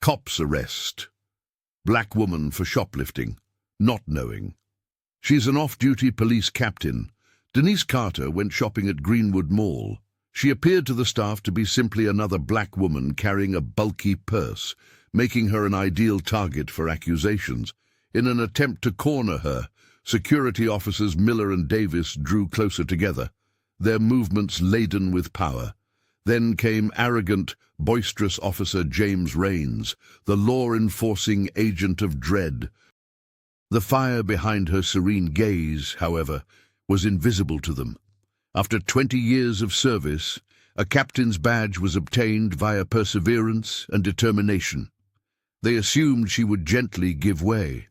Cops arrest. Black woman for shoplifting. Not knowing. She's an off-duty police captain. Denise Carter went shopping at Greenwood Mall. She appeared to the staff to be simply another black woman carrying a bulky purse, making her an ideal target for accusations. In an attempt to corner her, security officers Miller and Davis drew closer together, their movements laden with power. Then came arrogant, boisterous officer James Raines, the law-enforcing agent of dread. The fire behind her serene gaze, however, was invisible to them. After 20 years of service, a captain's badge was obtained via perseverance and determination. They assumed she would gently give way.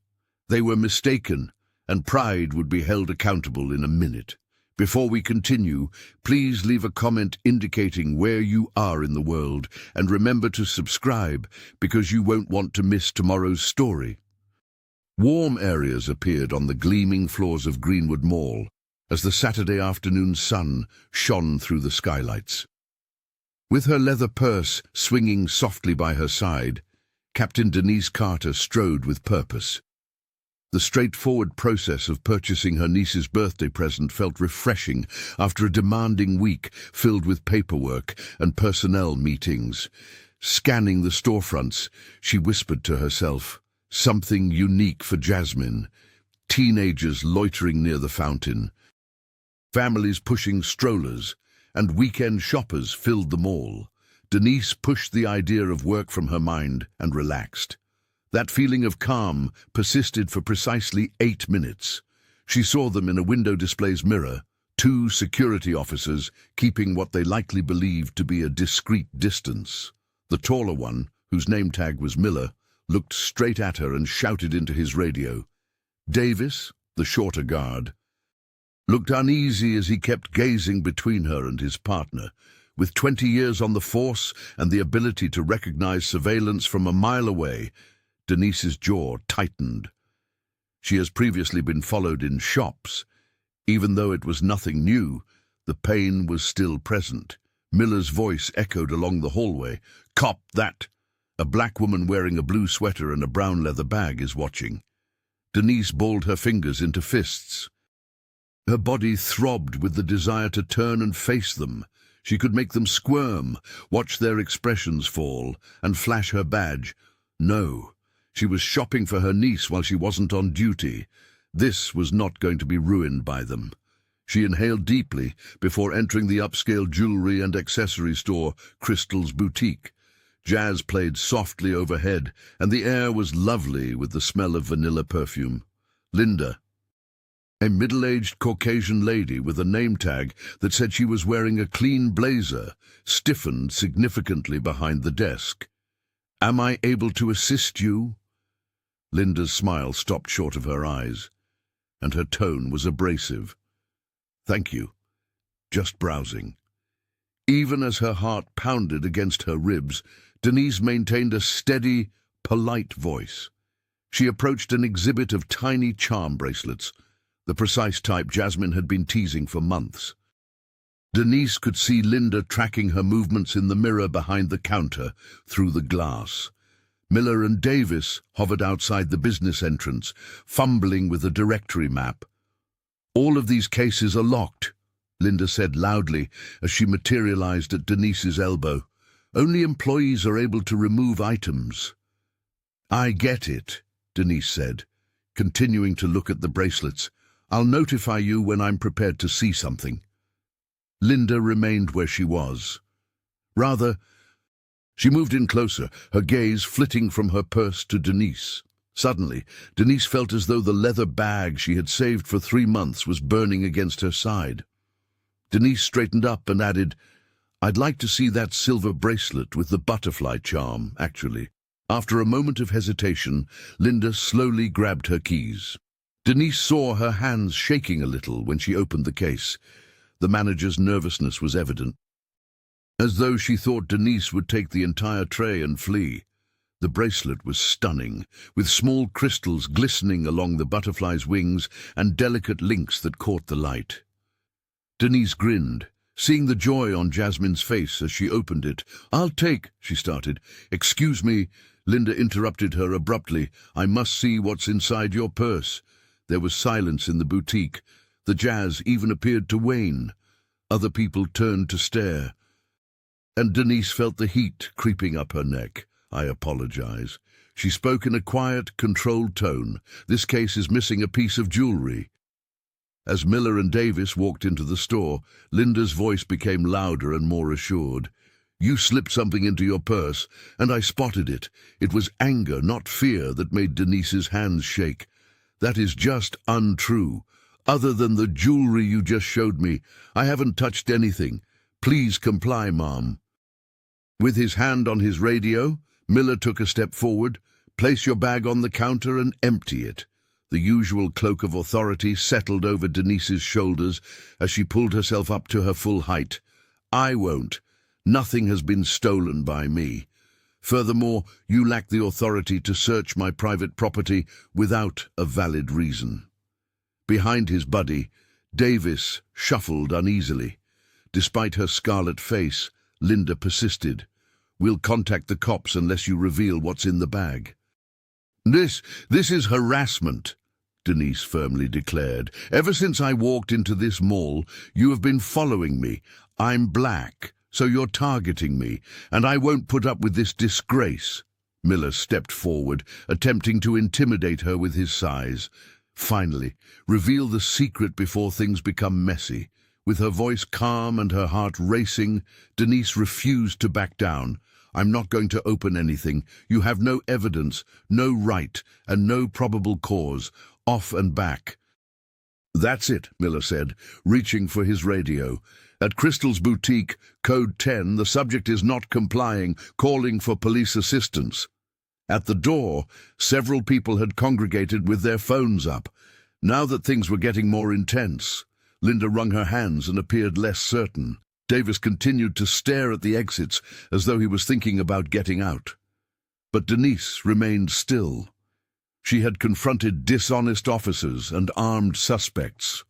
They were mistaken, and pride would be held accountable in a minute. Before we continue, please leave a comment indicating where you are in the world, and remember to subscribe because you won't want to miss tomorrow's story. Warm areas appeared on the gleaming floors of Greenwood Mall as the Saturday afternoon sun shone through the skylights. With her leather purse swinging softly by her side, Captain Denise Carter strode with purpose. The straightforward process of purchasing her niece's birthday present felt refreshing after a demanding week filled with paperwork and personnel meetings. Scanning the storefronts, she whispered to herself, something unique for Jasmine. Teenagers loitering near the fountain, families pushing strollers, and weekend shoppers filled the mall. Denise pushed the idea of work from her mind and relaxed. That feeling of calm persisted for precisely 8 minutes. She saw them in a window display's mirror, 2 security officers keeping what they likely believed to be a discreet distance. The taller one, whose name tag was Miller, looked straight at her and shouted into his radio. Davis, the shorter guard, looked uneasy as he kept gazing between her and his partner. With 20 years on the force and the ability to recognize surveillance from a mile away, Denise's jaw tightened. She has previously been followed in shops. Even though it was nothing new, the pain was still present. Miller's voice echoed along the hallway. "Cop that! A black woman wearing a blue sweater and a brown leather bag is watching." Denise balled her fingers into fists. Her body throbbed with the desire to turn and face them. She could make them squirm, watch their expressions fall, and flash her badge. No, she was shopping for her niece while she wasn't on duty. This was not going to be ruined by them. She inhaled deeply before entering the upscale jewelry and accessory store Crystal's Boutique. Jazz played softly overhead, and the air was lovely with the smell of vanilla perfume. Linda, a middle-aged Caucasian lady with a name tag that said she was wearing a clean blazer, stiffened significantly behind the desk. "Am I able to assist you?" Linda's smile stopped short of her eyes, and her tone was abrasive. "Thank you. Just browsing." Even as her heart pounded against her ribs, Denise maintained a steady, polite voice. She approached an exhibit of tiny charm bracelets, the precise type Jasmine had been teasing for months. Denise could see Linda tracking her movements in the mirror behind the counter through the glass. Miller and Davis hovered outside the business entrance, fumbling with a directory map. "All of these cases are locked," Linda said loudly as she materialized at Denise's elbow. "Only employees are able to remove items." "I get it," Denise said, continuing to look at the bracelets. "I'll notify you when I'm prepared to see something." Linda remained where she was. She moved in closer, her gaze flitting from her purse to Denise. Suddenly, Denise felt as though the leather bag she had saved for 3 months was burning against her side. Denise straightened up and added, "I'd like to see that silver bracelet with the butterfly charm, actually." After a moment of hesitation, Linda slowly grabbed her keys. Denise saw her hands shaking a little when she opened the case. The manager's nervousness was evident, as though she thought Denise would take the entire tray and flee. The bracelet was stunning, with small crystals glistening along the butterfly's wings and delicate links that caught the light. Denise grinned, seeing the joy on Jasmine's face as she opened it. "I'll take," she started. "Excuse me," Linda interrupted her abruptly. "I must see what's inside your purse." There was silence in the boutique. The jazz even appeared to wane. Other people turned to stare. And Denise felt the heat creeping up her neck. "I apologize." She spoke in a quiet, controlled tone. "This case is missing a piece of jewelry." As Miller and Davis walked into the store, Linda's voice became louder and more assured. "You slipped something into your purse, and I spotted it. It was anger, not fear, that made Denise's hands shake. That is just untrue. Other than the jewelry you just showed me, I haven't touched anything. Please comply, Mom." With his hand on his radio, Miller took a step forward. "Place your bag on the counter and empty it." The usual cloak of authority settled over Denise's shoulders as she pulled herself up to her full height. "I won't. Nothing has been stolen by me. Furthermore, you lack the authority to search my private property without a valid reason." Behind his buddy, Davis shuffled uneasily. Despite her scarlet face, Linda persisted. "We'll contact the cops unless you reveal what's in the bag." This is harassment," Denise firmly declared. "Ever since I walked into this mall, you have been following me. I'm black, so you're targeting me, and I won't put up with this disgrace." Miller stepped forward, attempting to intimidate her with his size. "Finally, reveal the secret before things become messy." With her voice calm and her heart racing, Denise refused to back down. "I'm not going to open anything. You have no evidence, no right, and no probable cause. Off and back." "That's it," Miller said, reaching for his radio. "At Crystal's boutique, code 10, the subject is not complying, calling for police assistance." At the door, several people had congregated with their phones up. Now that things were getting more intense, Linda wrung her hands and appeared less certain. Davis continued to stare at the exits as though he was thinking about getting out. But Denise remained still. She had confronted dishonest officers and armed suspects.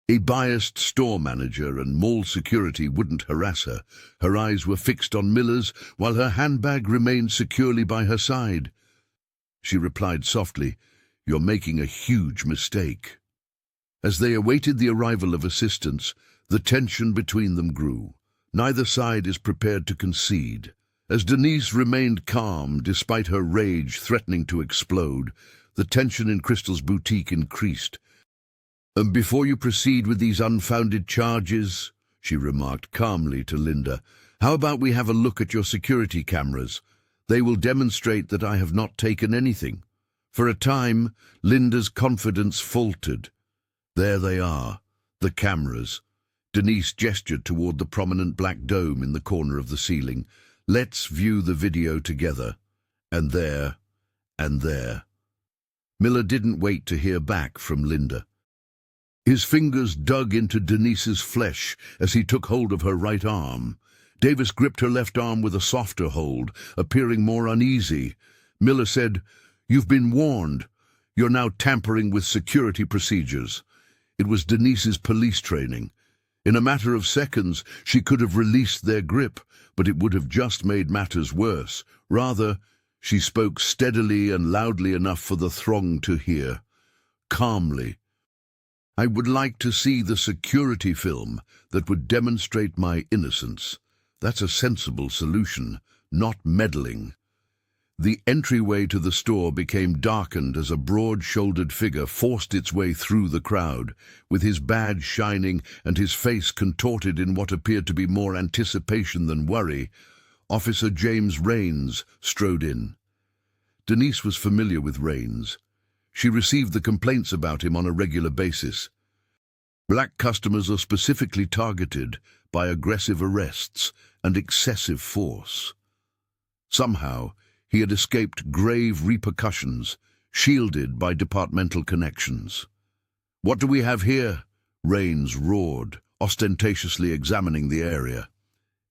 A biased store manager and mall security wouldn't harass her. Her eyes were fixed on Miller's, while her handbag remained securely by her side. She replied softly, "You're making a huge mistake." As they awaited the arrival of assistance, the tension between them grew. Neither side is prepared to concede. As Denise remained calm, despite her rage threatening to explode, the tension in Crystal's boutique increased. "Before you proceed with these unfounded charges," she remarked calmly to Linda, "how about we have a look at your security cameras? They will demonstrate that I have not taken anything." For a time, Linda's confidence faltered. There they are, the cameras. Denise gestured toward the prominent black dome in the corner of the ceiling. "Let's view the video together." And there, and there. Miller didn't wait to hear back from Linda. His fingers dug into Denise's flesh as he took hold of her right arm. Davis gripped her left arm with a softer hold, appearing more uneasy. Miller said, "You've been warned. You're now tampering with security procedures." It was Denise's police training. In a matter of seconds, she could have released their grip, but it would have just made matters worse. Rather, she spoke steadily and loudly enough for the throng to hear. Calmly, "I would like to see the security film that would demonstrate my innocence. That's a sensible solution, not meddling." The entryway to the store became darkened as a broad-shouldered figure forced its way through the crowd, with his badge shining and his face contorted in what appeared to be more anticipation than worry. Officer James Raines strode in. Denise was familiar with Raines. She received the complaints about him on a regular basis. Black customers are specifically targeted by aggressive arrests and excessive force. Somehow, he had escaped grave repercussions, shielded by departmental connections. "What do we have here?" Raines roared, ostentatiously examining the area.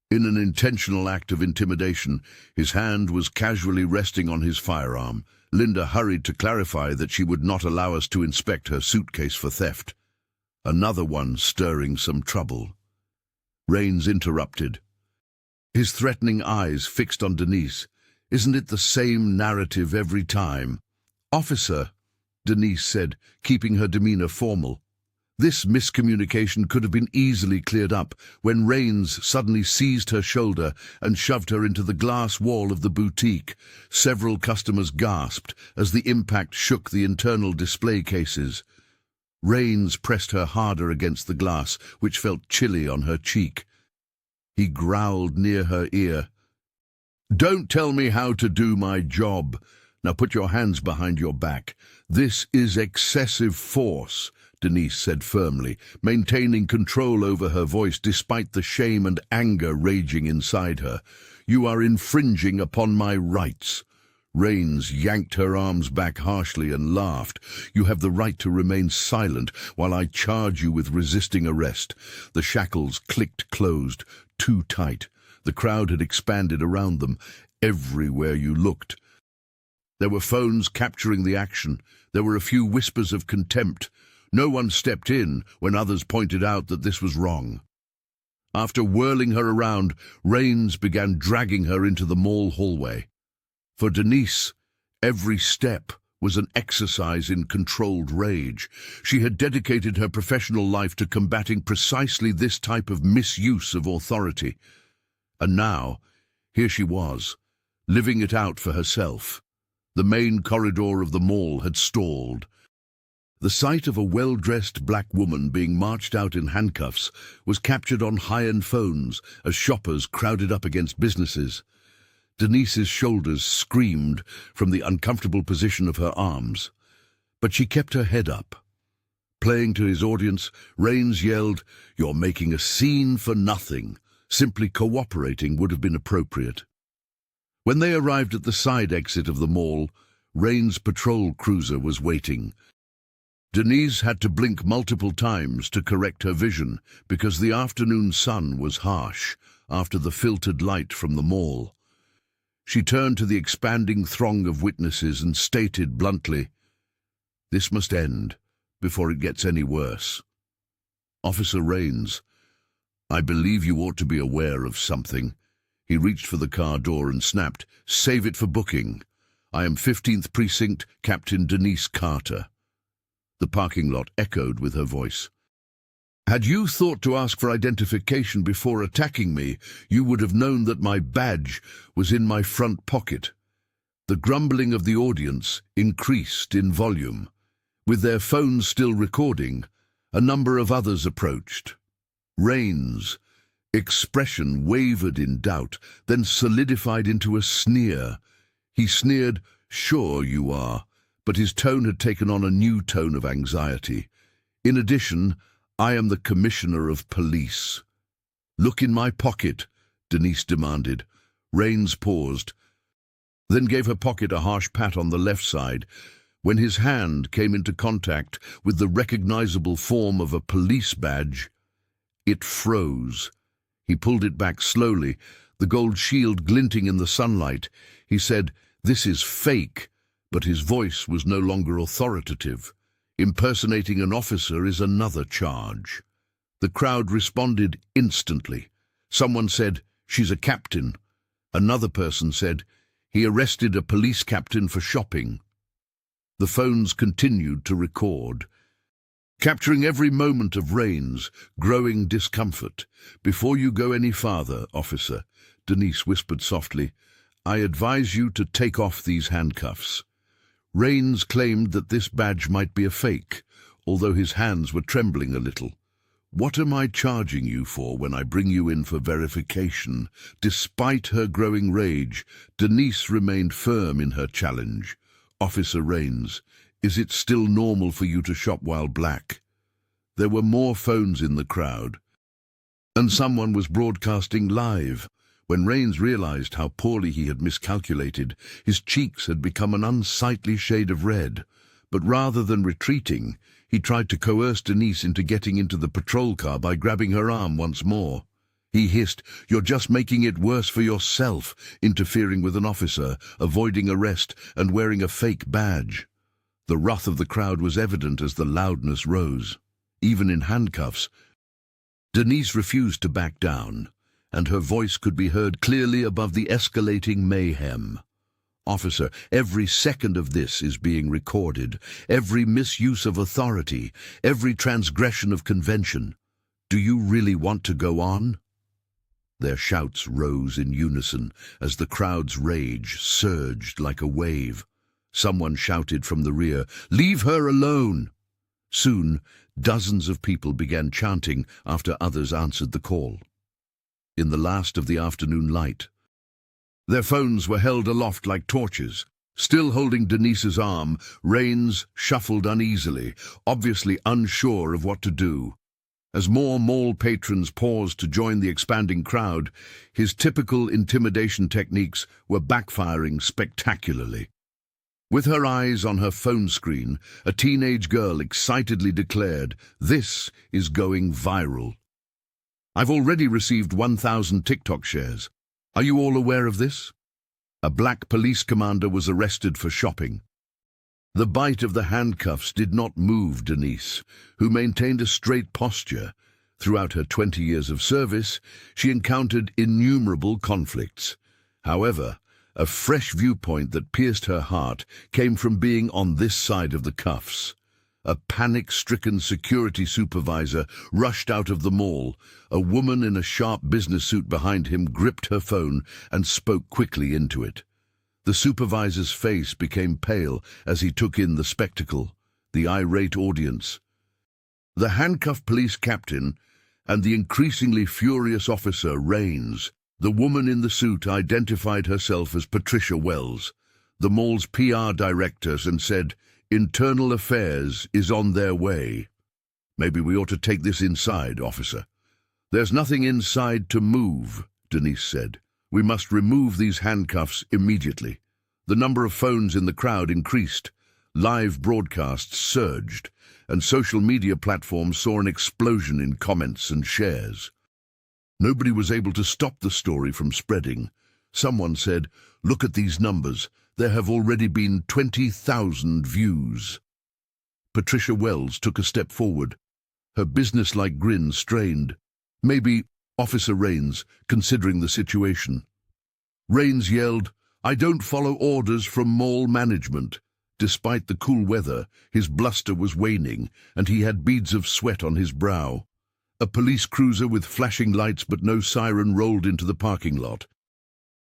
In an intentional act of intimidation, his hand was casually resting on his firearm. Linda hurried to clarify that she would not allow us to inspect her suitcase for theft. Another one stirring some trouble. Rains interrupted, his threatening eyes fixed on Denise. Isn't it the same narrative every time? Officer, Denise said, keeping her demeanor formal. This miscommunication could have been easily cleared up when Rains suddenly seized her shoulder and shoved her into the glass wall of the boutique. Several customers gasped as the impact shook the internal display cases. Rains pressed her harder against the glass, which felt chilly on her cheek. He growled near her ear. "Don't tell me how to do my job. Now put your hands behind your back. This is excessive force," Denise said firmly, maintaining control over her voice despite the shame and anger raging inside her. "You are infringing upon my rights." Rains yanked her arms back harshly and laughed. "You have the right to remain silent while I charge you with resisting arrest." The shackles clicked closed, too tight. The crowd had expanded around them. Everywhere you looked, there were phones capturing the action. There were a few whispers of contempt. No one stepped in when others pointed out that this was wrong. After whirling her around, Rains began dragging her into the mall hallway. For Denise, every step was an exercise in controlled rage. She had dedicated her professional life to combating precisely this type of misuse of authority. And now, here she was, living it out for herself. The main corridor of the mall had stalled. The sight of a well-dressed black woman being marched out in handcuffs was captured on high-end phones as shoppers crowded up against businesses. Denise's shoulders screamed from the uncomfortable position of her arms, but she kept her head up. Playing to his audience, Rains yelled, "You're making a scene for nothing. Simply cooperating would have been appropriate." When they arrived at the side exit of the mall, Rains' patrol cruiser was waiting. Denise had to blink multiple times to correct her vision because the afternoon sun was harsh after the filtered light from the mall. She turned to the expanding throng of witnesses and stated bluntly, "This must end before it gets any worse. Officer Rains, I believe you ought to be aware of something." He reached for the car door and snapped, "Save it for booking. I am 15th Precinct, Captain Denise Carter." The parking lot echoed with her voice. "Had you thought to ask for identification before attacking me, you would have known that my badge was in my front pocket." The grumbling of the audience increased in volume. With their phones still recording, a number of others approached. Rains' expression wavered in doubt, then solidified into a sneer. He sneered, "Sure you are," but his tone had taken on a new tone of anxiety. "In addition, I am the Commissioner of Police." "Look in my pocket," Denise demanded. Rains paused, then gave her pocket a harsh pat on the left side. When his hand came into contact with the recognizable form of a police badge, it froze. He pulled it back slowly, the gold shield glinting in the sunlight. He said, "This is fake," but his voice was no longer authoritative. Impersonating an officer is another charge. The crowd responded instantly. Someone said, "She's a captain." Another person said, "He arrested a police captain for shopping." The phones continued to record, capturing every moment of Rains' growing discomfort. "Before you go any farther, officer," Denise whispered softly, "I advise you to take off these handcuffs." Rains claimed that this badge might be a fake, although his hands were trembling a little. "What am I charging you for when I bring you in for verification?" Despite her growing rage, Denise remained firm in her challenge. "Officer Rains, is it still normal for you to shop while black?" There were more phones in the crowd, and someone was broadcasting live. When Rains realized how poorly he had miscalculated, his cheeks had become an unsightly shade of red. But rather than retreating, he tried to coerce Denise into getting into the patrol car by grabbing her arm once more. He hissed, "You're just making it worse for yourself, interfering with an officer, avoiding arrest, and wearing a fake badge." The wrath of the crowd was evident as the loudness rose. Even in handcuffs, Denise refused to back down, and her voice could be heard clearly above the escalating mayhem. "Officer, every second of this is being recorded, every misuse of authority, every transgression of convention. Do you really want to go on?" Their shouts rose in unison as the crowd's rage surged like a wave. Someone shouted from the rear, "Leave her alone!" Soon, dozens of people began chanting after others answered the call. In the last of the afternoon light, their phones were held aloft like torches. Still holding Denise's arm, Rains shuffled uneasily, obviously unsure of what to do. As more mall patrons paused to join the expanding crowd, his typical intimidation techniques were backfiring spectacularly. With her eyes on her phone screen, a teenage girl excitedly declared, "This is going viral. I've already received 1,000 TikTok shares. Are you all aware of this?" A black police commander was arrested for shopping. The bite of the handcuffs did not move Denise, who maintained a straight posture. Throughout her 20 years of service, she encountered innumerable conflicts. However, a fresh viewpoint that pierced her heart came from being on this side of the cuffs. A panic-stricken security supervisor rushed out of the mall. A woman in a sharp business suit behind him gripped her phone and spoke quickly into it. The supervisor's face became pale as he took in the spectacle, the irate audience, the handcuffed police captain, and the increasingly furious officer Rains. The woman in the suit identified herself as Patricia Wells, the mall's PR director, and said, "Internal affairs is on their way." "Maybe we ought to take this inside, officer." "There's nothing inside to move," Denise said. "We must remove these handcuffs immediately." The number of phones in the crowd increased. Live broadcasts surged, and social media platforms saw an explosion in comments and shares. Nobody was able to stop the story from spreading. Someone said, "Look at these numbers. There have already been 20,000 views." Patricia Wells took a step forward, her businesslike grin strained. "Maybe, Officer Rains, considering the situation." Rains yelled, "I don't follow orders from mall management." Despite the cool weather, his bluster was waning, and he had beads of sweat on his brow. A police cruiser with flashing lights but no siren rolled into the parking lot.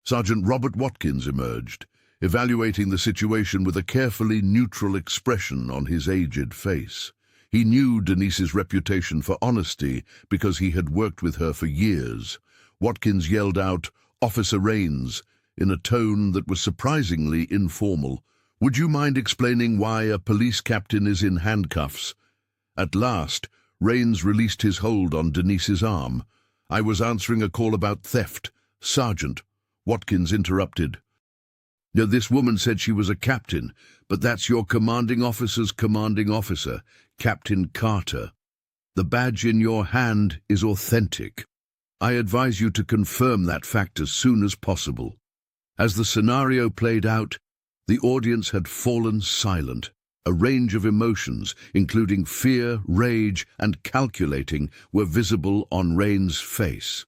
Sergeant Robert Watkins emerged, evaluating the situation with a carefully neutral expression on his aged face. He knew Denise's reputation for honesty because he had worked with her for years. Watkins yelled out, "Officer Rains," in a tone that was surprisingly informal. "Would you mind explaining why a police captain is in handcuffs?" At last, Rains released his hold on Denise's arm. "I was answering a call about theft, Sergeant." Watkins interrupted. "Now, this woman said she was a captain, but that's your commanding officer's commanding officer, Captain Carter. The badge in your hand is authentic. I advise you to confirm that fact as soon as possible." As the scenario played out, the audience had fallen silent. A range of emotions, including fear, rage, and calculating, were visible on Rains' face.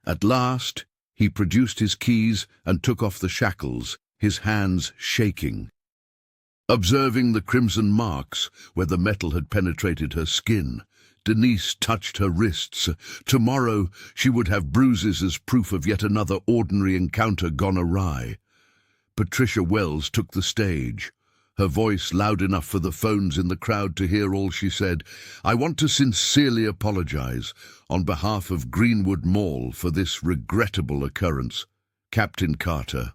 At last, he produced his keys and took off the shackles, his hands shaking. Observing the crimson marks where the metal had penetrated her skin, Denise touched her wrists. Tomorrow she would have bruises as proof of yet another ordinary encounter gone awry. Patricia Wells took the stage, her voice loud enough for the phones in the crowd to hear all she said. "I want to sincerely apologize on behalf of Greenwood Mall for this regrettable occurrence. Captain Carter,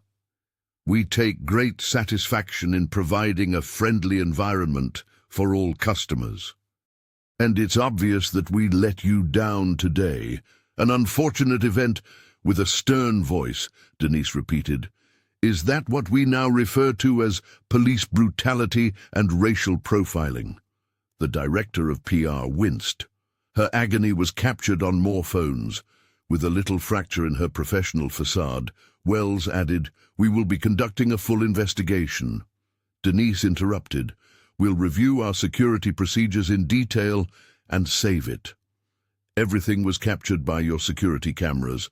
we take great satisfaction in providing a friendly environment for all customers. And it's obvious that we let you down today. An unfortunate event." With a stern voice, Denise repeated, "Is that what we now refer to as police brutality and racial profiling?" The director of PR winced. Her agony was captured on more phones. With a little fracture in her professional facade, Wells added, "We will be conducting a full investigation." Denise interrupted, "We'll review our security procedures in detail and save it." Everything was captured by your security cameras.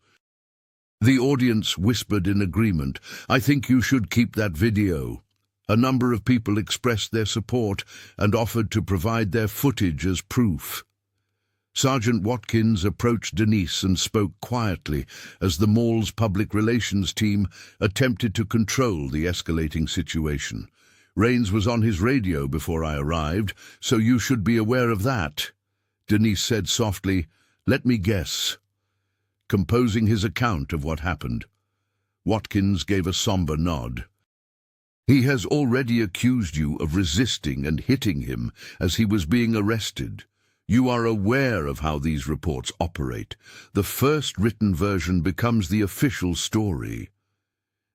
The audience whispered in agreement. I think you should keep that video. A number of people expressed their support and offered to provide their footage as proof. Sergeant Watkins approached Denise and spoke quietly as the mall's public relations team attempted to control the escalating situation. Rains was on his radio before I arrived, so you should be aware of that. Denise said softly, Let me guess. Composing his account of what happened. Watkins gave a somber nod. He has already accused you of resisting and hitting him as he was being arrested. You are aware of how these reports operate. The first written version becomes the official story.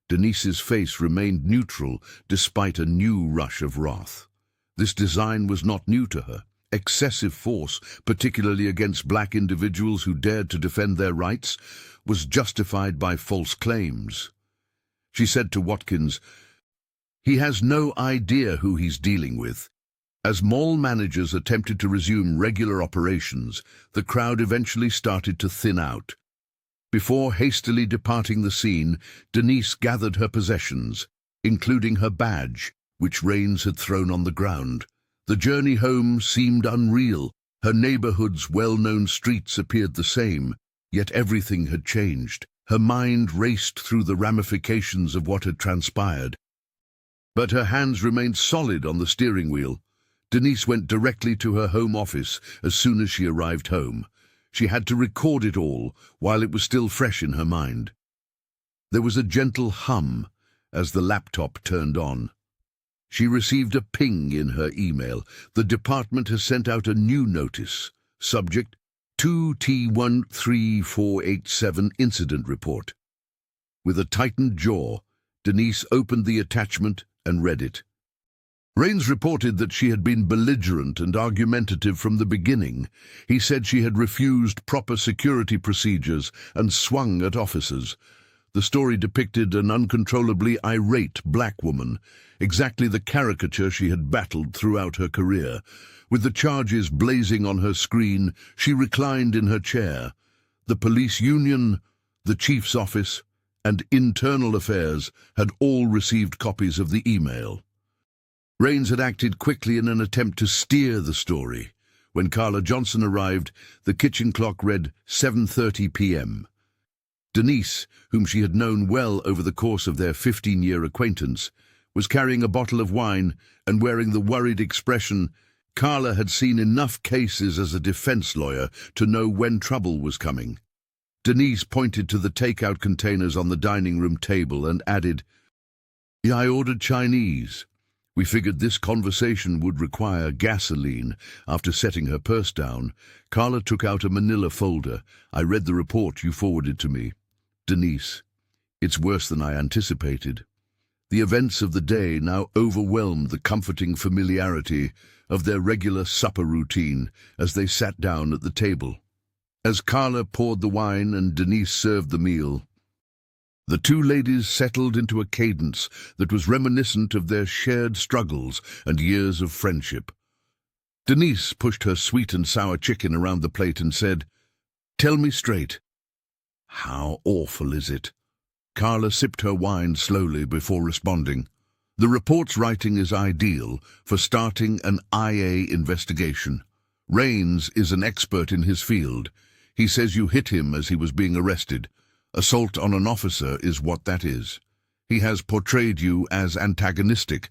Denise's face remained neutral despite a new rush of wrath. This design was not new to her. Excessive force, particularly against black individuals who dared to defend their rights, was justified by false claims. She said to Watkins, He has no idea who he's dealing with. As mall managers attempted to resume regular operations, the crowd eventually started to thin out. Before hastily departing the scene, Denise gathered her possessions, including her badge, which Rains had thrown on the ground. The journey home seemed unreal. Her neighborhood's well-known streets appeared the same, yet everything had changed. Her mind raced through the ramifications of what had transpired. But her hands remained solid on the steering wheel. Denise went directly to her home office as soon as she arrived home. She had to record it all while it was still fresh in her mind. There was a gentle hum as the laptop turned on. She received a ping in her email. The department has sent out a new notice. Subject, 2T13487 Incident Report. With a tightened jaw, Denise opened the attachment and read it. Rains reported that she had been belligerent and argumentative from the beginning. He said she had refused proper security procedures and swung at officers. The story depicted an uncontrollably irate black woman, exactly the caricature she had battled throughout her career. With the charges blazing on her screen, she reclined in her chair. The police union, the chief's office, and internal affairs had all received copies of the email. Rains had acted quickly in an attempt to steer the story. When Carla Johnson arrived, the kitchen clock read 7:30 p.m. Denise, whom she had known well over the course of their 15-year acquaintance, was carrying a bottle of wine and wearing the worried expression. Carla had seen enough cases as a defense lawyer to know when trouble was coming. Denise pointed to the takeout containers on the dining room table and added, "Yeah, I ordered Chinese." We figured this conversation would require gasoline. After setting her purse down, Carla took out a manila folder. I read the report you forwarded to me. Denise, it's worse than I anticipated. The events of the day now overwhelmed the comforting familiarity of their regular supper routine as they sat down at the table. As Carla poured the wine and Denise served the meal, the two ladies settled into a cadence that was reminiscent of their shared struggles and years of friendship. Denise pushed her sweet and sour chicken around the plate and said, "Tell me straight. How awful is it?" Carla sipped her wine slowly before responding. "The report's writing is ideal for starting an IA investigation. Rains is an expert in his field. He says you hit him as he was being arrested. Assault on an officer is what that is. He has portrayed you as antagonistic,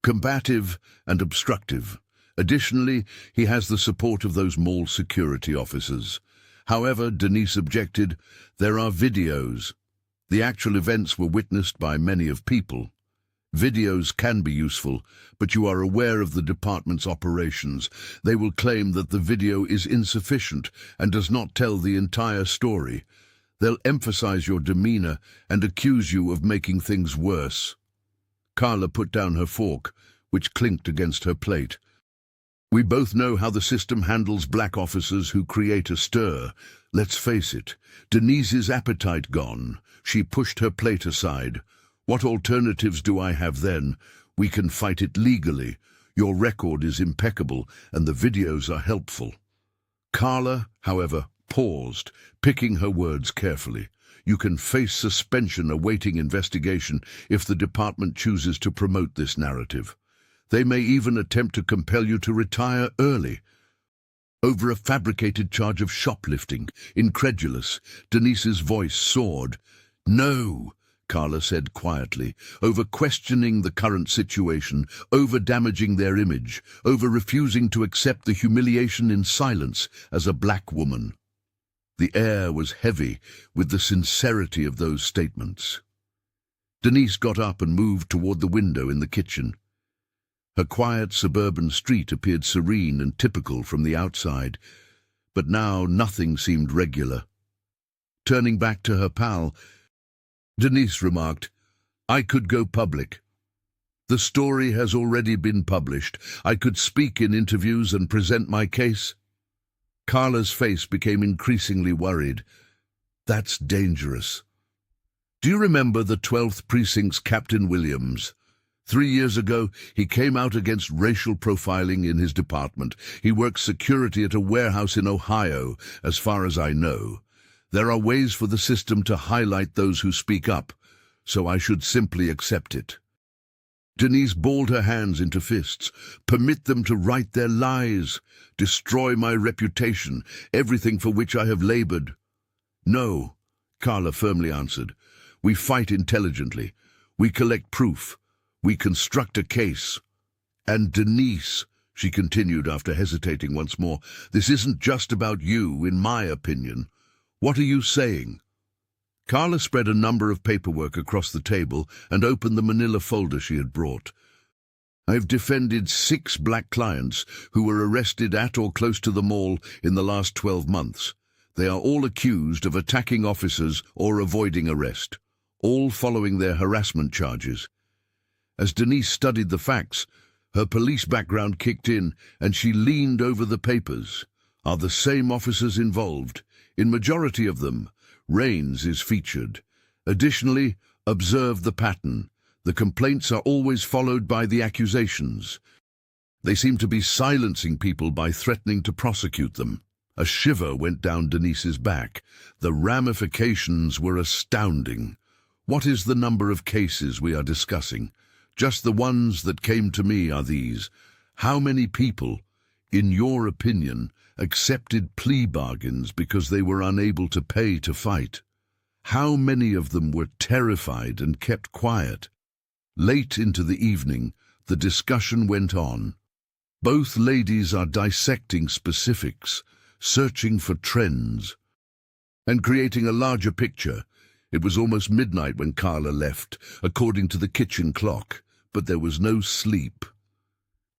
combative, and obstructive. Additionally, he has the support of those mall security officers." However, Denise objected, "There are videos. The actual events were witnessed by many of people. Videos can be useful, but you are aware of the department's operations. They will claim that the video is insufficient and does not tell the entire story. They'll emphasize your demeanor and accuse you of making things worse." Carla put down her fork, which clinked against her plate. "We both know how the system handles black officers who create a stir. Let's face it, Denise's appetite gone. She pushed her plate aside. What alternatives do I have then? We can fight it legally. Your record is impeccable, and the videos are helpful." Carla, however, paused, picking her words carefully. You can face suspension awaiting investigation if the department chooses to promote this narrative. They may even attempt to compel you to retire early. Over a fabricated charge of shoplifting. Incredulous, Denise's voice soared. No, Carla said quietly, over questioning the current situation, over damaging their image, over refusing to accept the humiliation in silence as a black woman. The air was heavy with the sincerity of those statements. Denise got up and moved toward the window in the kitchen. Her quiet suburban street appeared serene and typical from the outside, but now nothing seemed regular. Turning back to her pal, Denise remarked, "I could go public. The story has already been published. I could speak in interviews and present my case." Carla's face became increasingly worried. "That's dangerous. Do you remember the 12th Precinct's Captain Williams? 3 years ago, he came out against racial profiling in his department. He works security at a warehouse in Ohio, as far as I know. There are ways for the system to highlight those who speak up, so I should simply accept it." Denise balled her hands into fists. "Permit them to write their lies, destroy my reputation, everything for which I have labored." "No," Carla firmly answered. "We fight intelligently. We collect proof. We construct a case. And Denise," she continued after hesitating once more, "this isn't just about you, in my opinion. What are you saying?" Carla spread a number of paperwork across the table and opened the manila folder she had brought. "I've defended 6 black clients who were arrested at or close to the mall in the last 12 months. They are all accused of attacking officers or avoiding arrest, all following their harassment charges." As Denise studied the facts, her police background kicked in and she leaned over the papers. Are the same officers involved? In majority of them, Rains is featured. Additionally, observe the pattern. The complaints are always followed by the accusations. They seem to be silencing people by threatening to prosecute them. A shiver went down Denise's back. The ramifications were astounding. What is the number of cases we are discussing? Just the ones that came to me are these. How many people, in your opinion, accepted plea bargains because they were unable to pay to fight? How many of them were terrified and kept quiet? Late into the evening, the discussion went on. Both ladies are dissecting specifics, searching for trends, and creating a larger picture. It was almost midnight when Carla left, according to the kitchen clock, but there was no sleep.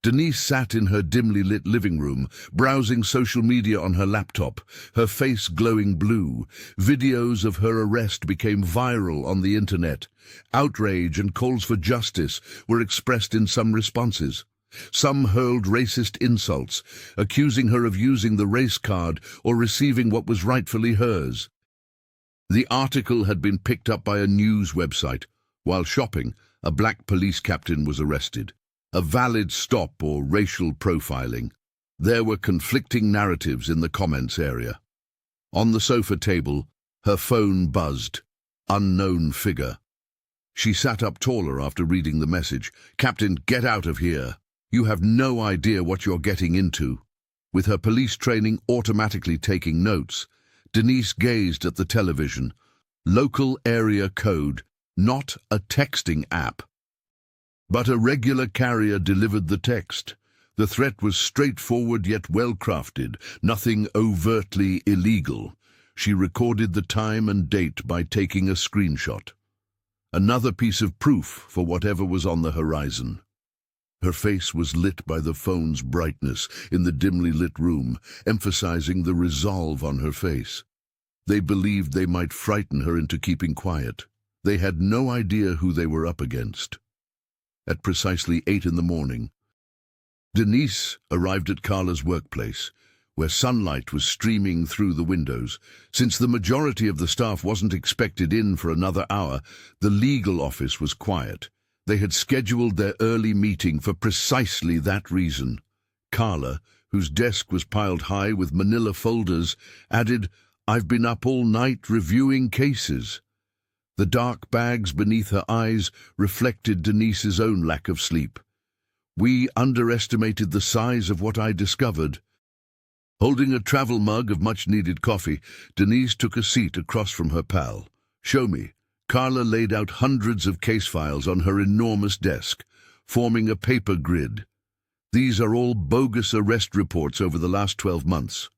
Denise sat in her dimly lit living room, browsing social media on her laptop, her face glowing blue. Videos of her arrest became viral on the internet. Outrage and calls for justice were expressed in some responses. Some hurled racist insults, accusing her of using the race card or receiving what was rightfully hers. The article had been picked up by a news website. While shopping, a black police captain was arrested. A valid stop or racial profiling. There were conflicting narratives in the comments area. On the sofa table, her phone buzzed. Unknown figure. She sat up taller after reading the message. "Captain, get out of here. You have no idea what you're getting into." With her police training automatically taking notes, Denise gazed at the television. Local area code, not a texting app. But a regular carrier delivered the text. The threat was straightforward yet well-crafted, nothing overtly illegal. She recorded the time and date by taking a screenshot. Another piece of proof for whatever was on the horizon. Her face was lit by the phone's brightness in the dimly lit room, emphasizing the resolve on her face. They believed they might frighten her into keeping quiet. They had no idea who they were up against. At precisely 8 in the morning, Denise arrived at Carla's workplace, where sunlight was streaming through the windows. Since the majority of the staff wasn't expected in for another hour, the legal office was quiet. They had scheduled their early meeting for precisely that reason. Carla, whose desk was piled high with manila folders, added, "I've been up all night reviewing cases." The dark bags beneath her eyes reflected Denise's own lack of sleep. "We underestimated the size of what I discovered." Holding a travel mug of much-needed coffee, Denise took a seat across from her pal. "Show me." Carla laid out hundreds of case files on her enormous desk, forming a paper grid. "These are all bogus arrest reports over the last 12 months.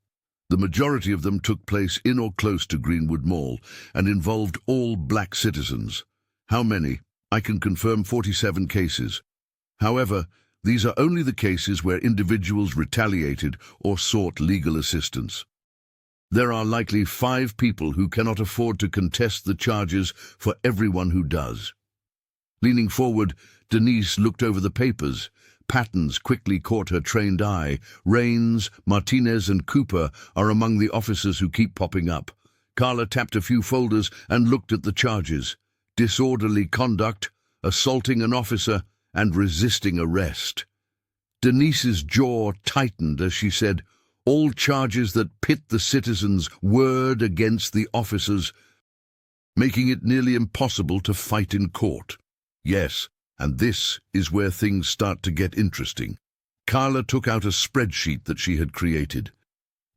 The majority of them took place in or close to Greenwood Mall and involved all black citizens. How many? I can confirm 47 cases. However, these are only the cases where individuals retaliated or sought legal assistance. There are likely 5 people who cannot afford to contest the charges for everyone who does." Leaning forward, Denise looked over the papers. Patterns quickly caught her trained eye. Rains, Martinez, and Cooper are among the officers who keep popping up. Carla tapped a few folders and looked at the charges: disorderly conduct, assaulting an officer, and resisting arrest. Denise's jaw tightened as she said, "All charges that pit the citizens' word against the officers, making it nearly impossible to fight in court." "Yes, and this is where things start to get interesting." Carla took out a spreadsheet that she had created.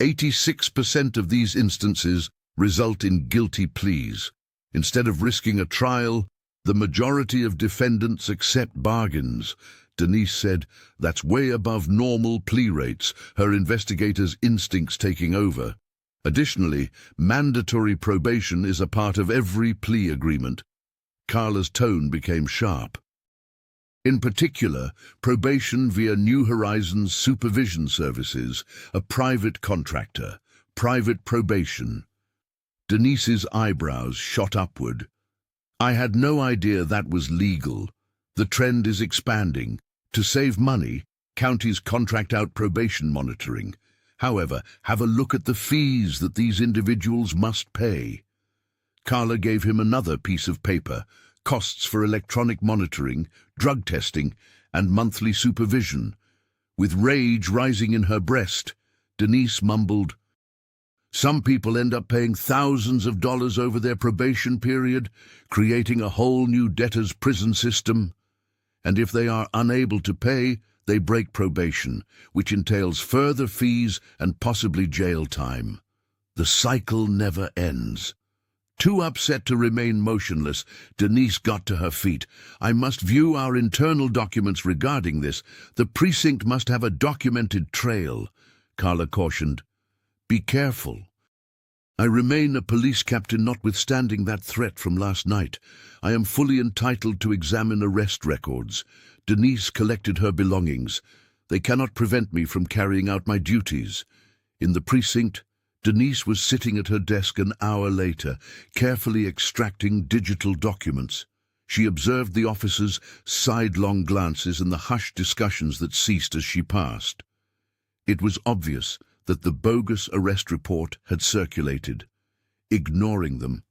86% of these instances result in guilty pleas. Instead of risking a trial, the majority of defendants accept bargains. Denise said, "That's way above normal plea rates," her investigators' instincts taking over. Additionally, mandatory probation is a part of every plea agreement. Carla's tone became sharp. In particular, probation via New Horizons Supervision Services, a private contractor. Private probation. Denise's eyebrows shot upward. "I had no idea that was legal. The trend is expanding. To save money, counties contract out probation monitoring. However, have a look at the fees that these individuals must pay." Carla gave him another piece of paper: costs for electronic monitoring, drug testing, and monthly supervision. With rage rising in her breast, Denise mumbled, "Some people end up paying thousands of dollars over their probation period, creating a whole new debtor's prison system. And if they are unable to pay, they break probation, which entails further fees and possibly jail time. The cycle never ends." Too upset to remain motionless, Denise got to her feet. "I must view our internal documents regarding this. The precinct must have a documented trail," Carla cautioned. "Be careful. I remain a police captain notwithstanding that threat from last night. I am fully entitled to examine arrest records." Denise collected her belongings. "They cannot prevent me from carrying out my duties." In the precinct, Denise was sitting at her desk an hour later, carefully extracting digital documents. She observed the officers' sidelong glances and the hushed discussions that ceased as she passed. It was obvious that the bogus arrest report had circulated. Ignoring them,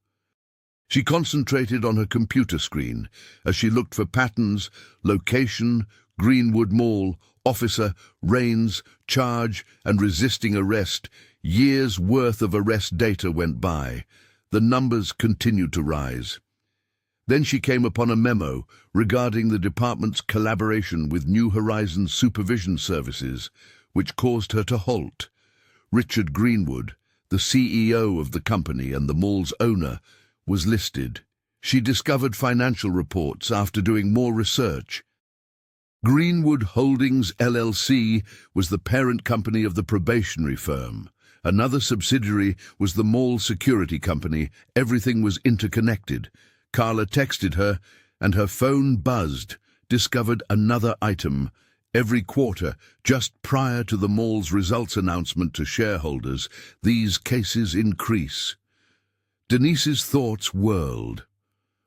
she concentrated on her computer screen as she looked for patterns: location, Greenwood Mall, officer, Rains, charge, and resisting arrest. Years' worth of arrest data went by. The numbers continued to rise. Then she came upon a memo regarding the department's collaboration with New Horizons Supervision Services, which caused her to halt. Richard Greenwood, the CEO of the company and the mall's owner, was listed. She discovered financial reports after doing more research. Greenwood Holdings LLC was the parent company of the probationary firm. Another subsidiary was the mall security company. Everything was interconnected. Carla texted her, and her phone buzzed, discovered another item. Every quarter, just prior to the mall's results announcement to shareholders, these cases increase. Denise's thoughts whirled.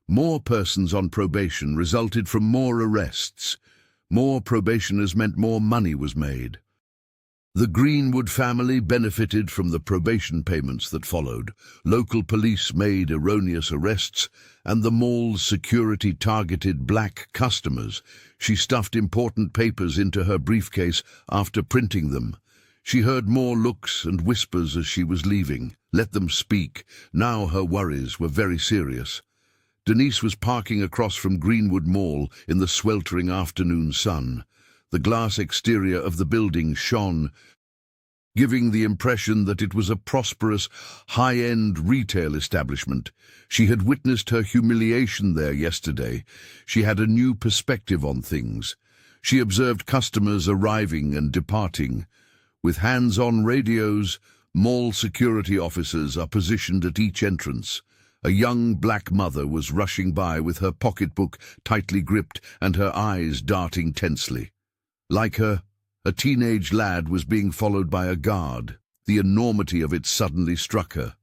More persons on probation resulted from more arrests. More probationers meant more money was made. The Greenwood family benefited from the probation payments that followed. Local police made erroneous arrests, and the mall's security targeted black customers. She stuffed important papers into her briefcase after printing them. She heard more looks and whispers as she was leaving. Let them speak. Now her worries were very serious. Denise was parking across from Greenwood Mall in the sweltering afternoon sun. The glass exterior of the building shone, giving the impression that it was a prosperous, high-end retail establishment. She had witnessed her humiliation there yesterday. She had a new perspective on things. She observed customers arriving and departing. With hands-on radios, mall security officers are positioned at each entrance. A young black mother was rushing by with her pocketbook tightly gripped and her eyes darting tensely. Like her, a teenage lad was being followed by a guard. The enormity of it suddenly struck her.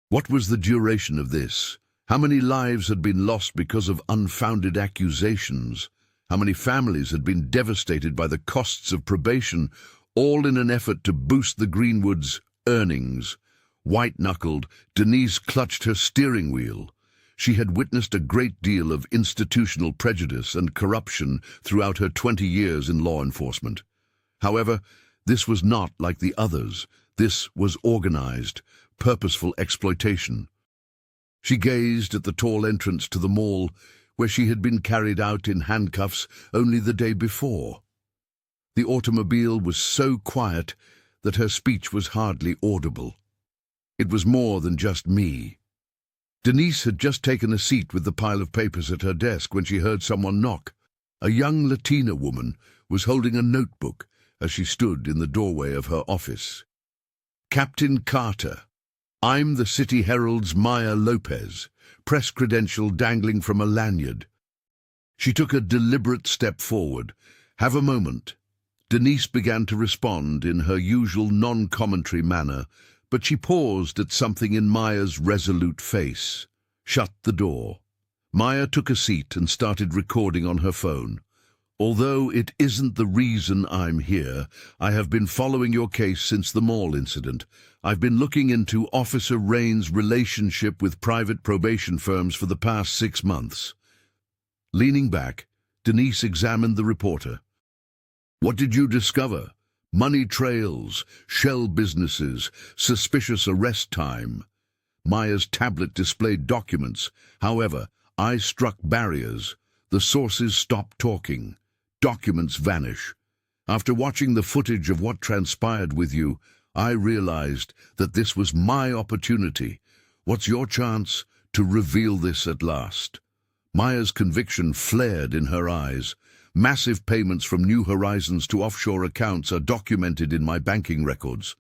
What was the duration of this? How many lives had been lost because of unfounded accusations? How many families had been devastated by the costs of probation, all in an effort to boost the Greenwood's earnings? White-knuckled, Denise clutched her steering wheel. She had witnessed a great deal of institutional prejudice and corruption throughout her 20 years in law enforcement. However, this was not like the others. This was organized, purposeful exploitation. She gazed at the tall entrance to the mall, where she had been carried out in handcuffs only the day before. The automobile was so quiet that her speech was hardly audible. It was more than just me. Denise had just taken a seat with the pile of papers at her desk when she heard someone knock. A young Latina woman was holding a notebook as she stood in the doorway of her office. "Captain Carter, I'm the City Herald's Maya Lopez," press credential dangling from a lanyard. She took a deliberate step forward. "Have a moment." Denise began to respond in her usual non-commentary manner, but she paused at something in Maya's resolute face. "Shut the door." Maya took a seat and started recording on her phone. "Although it isn't the reason I'm here, I have been following your case since the mall incident. I've been looking into Officer Rain's relationship with private probation firms for the past 6 months. Leaning back, Denise examined the reporter. "What did you discover? Money trails, shell businesses, suspicious arrest time." Maya's tablet displayed documents. However, I struck barriers. The sources stopped talking. Documents vanish. After watching the footage of what transpired with you, I realized that this was my opportunity. What's your chance to reveal this at last? Maya's conviction flared in her eyes. Massive payments from New Horizons to offshore accounts are documented in my banking records.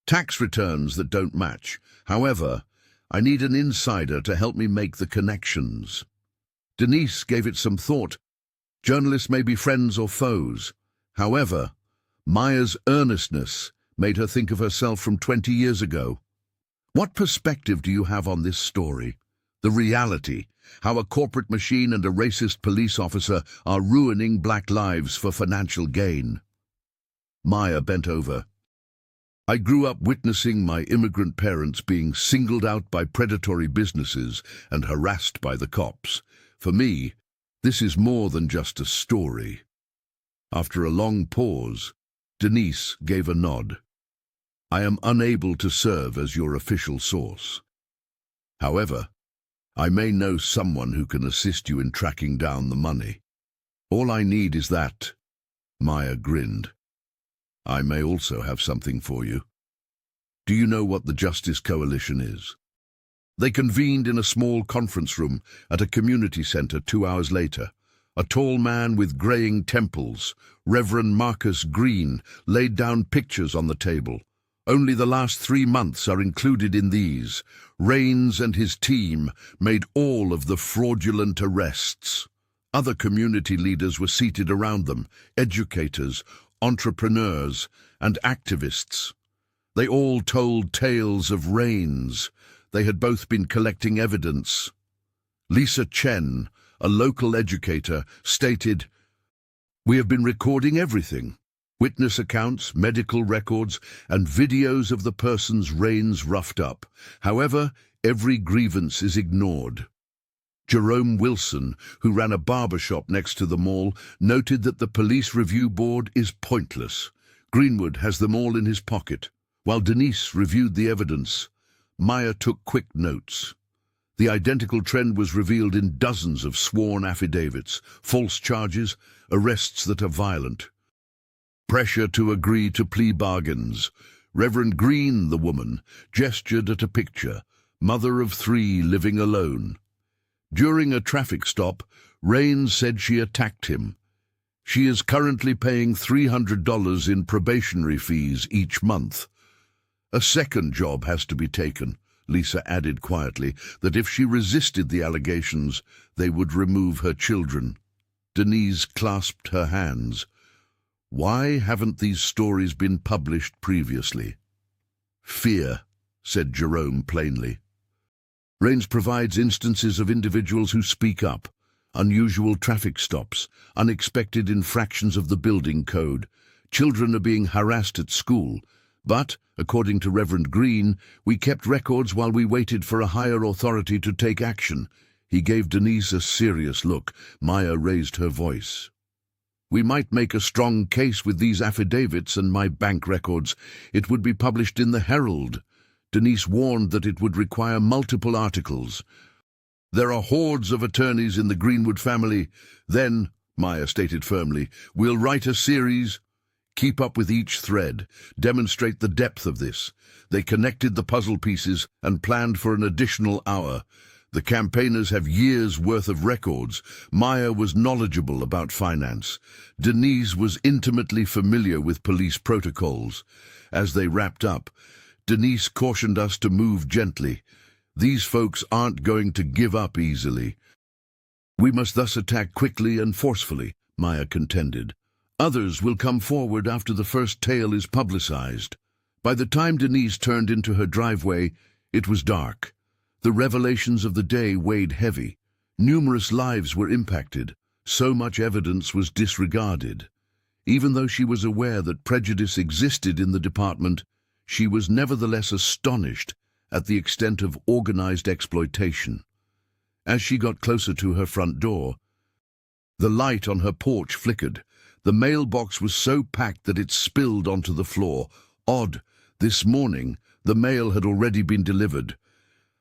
Tax returns that don't match. However, I need an insider to help me make the connections. Denise gave it some thought. Journalists may be friends or foes. However, Maya's earnestness made her think of herself from 20 years ago. What perspective do you have on this story? The reality, how a corporate machine and a racist police officer are ruining black lives for financial gain. Maya bent over. I grew up witnessing my immigrant parents being singled out by predatory businesses and harassed by the cops. For me, this is more than just a story. After a long pause, Denise gave a nod. I am unable to serve as your official source. However, I may know someone who can assist you in tracking down the money. All I need is that. Maya grinned. I may also have something for you. Do you know what the Justice Coalition is? They convened in a small conference room at a community center 2 hours later. A tall man with graying temples, Reverend Marcus Green, laid down pictures on the table. Only the last 3 months are included in these. Rains and his team made all of the fraudulent arrests. Other community leaders were seated around them, educators, entrepreneurs, and activists. They all told tales of Rains. They had both been collecting evidence. Lisa Chen, a local educator, stated, "We have been recording everything. Witness accounts, medical records, and videos of the persons Rains roughed up. However, every grievance is ignored." Jerome Wilson, who ran a barber shop next to the mall, noted that the police review board is pointless. Greenwood has them all in his pocket. While Denise reviewed the evidence, Maya took quick notes. The identical trend was revealed in dozens of sworn affidavits, false charges, arrests that are violent. Pressure to agree to plea bargains. Reverend Green, the woman, gestured at a picture, mother of 3 living alone. During a traffic stop, Rain said she attacked him. She is currently paying $300 in probationary fees each month. A second job has to be taken. Lisa added quietly that if she resisted the allegations, they would remove her children. Denise clasped her hands. Why haven't these stories been published previously? Fear, said Jerome plainly. Rains provides instances of individuals who speak up, unusual traffic stops, unexpected infractions of the building code. Children are being harassed at school. But, according to Reverend Green, we kept records while we waited for a higher authority to take action. He gave Denise a serious look. Maya raised her voice. We might make a strong case with these affidavits and my bank records. It would be published in the Herald. Denise warned that it would require multiple articles. There are hordes of attorneys in the Greenwood family. Then, Maya stated firmly, we'll write a series. Keep up with each thread. Demonstrate the depth of this. They connected the puzzle pieces and planned for an additional hour. The campaigners have years' worth of records. Maya was knowledgeable about finance. Denise was intimately familiar with police protocols. As they wrapped up, Denise cautioned us to move gently. These folks aren't going to give up easily. We must thus attack quickly and forcefully, Maya contended. Others will come forward after the first tale is publicized. By the time Denise turned into her driveway, it was dark. The revelations of the day weighed heavy. Numerous lives were impacted. So much evidence was disregarded. Even though she was aware that prejudice existed in the department, she was nevertheless astonished at the extent of organized exploitation. As she got closer to her front door, the light on her porch flickered. The mailbox was so packed that it spilled onto the floor. Odd, this morning, the mail had already been delivered.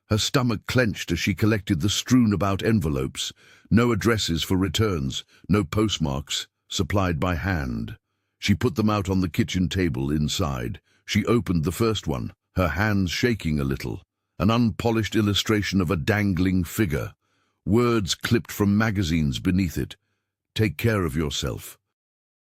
Her stomach clenched as she collected the strewn-about envelopes. No addresses for returns, no postmarks, supplied by hand. She put them out on the kitchen table inside. She opened the first one, her hands shaking a little. An unpolished illustration of a dangling figure. Words clipped from magazines beneath it. Take care of yourself.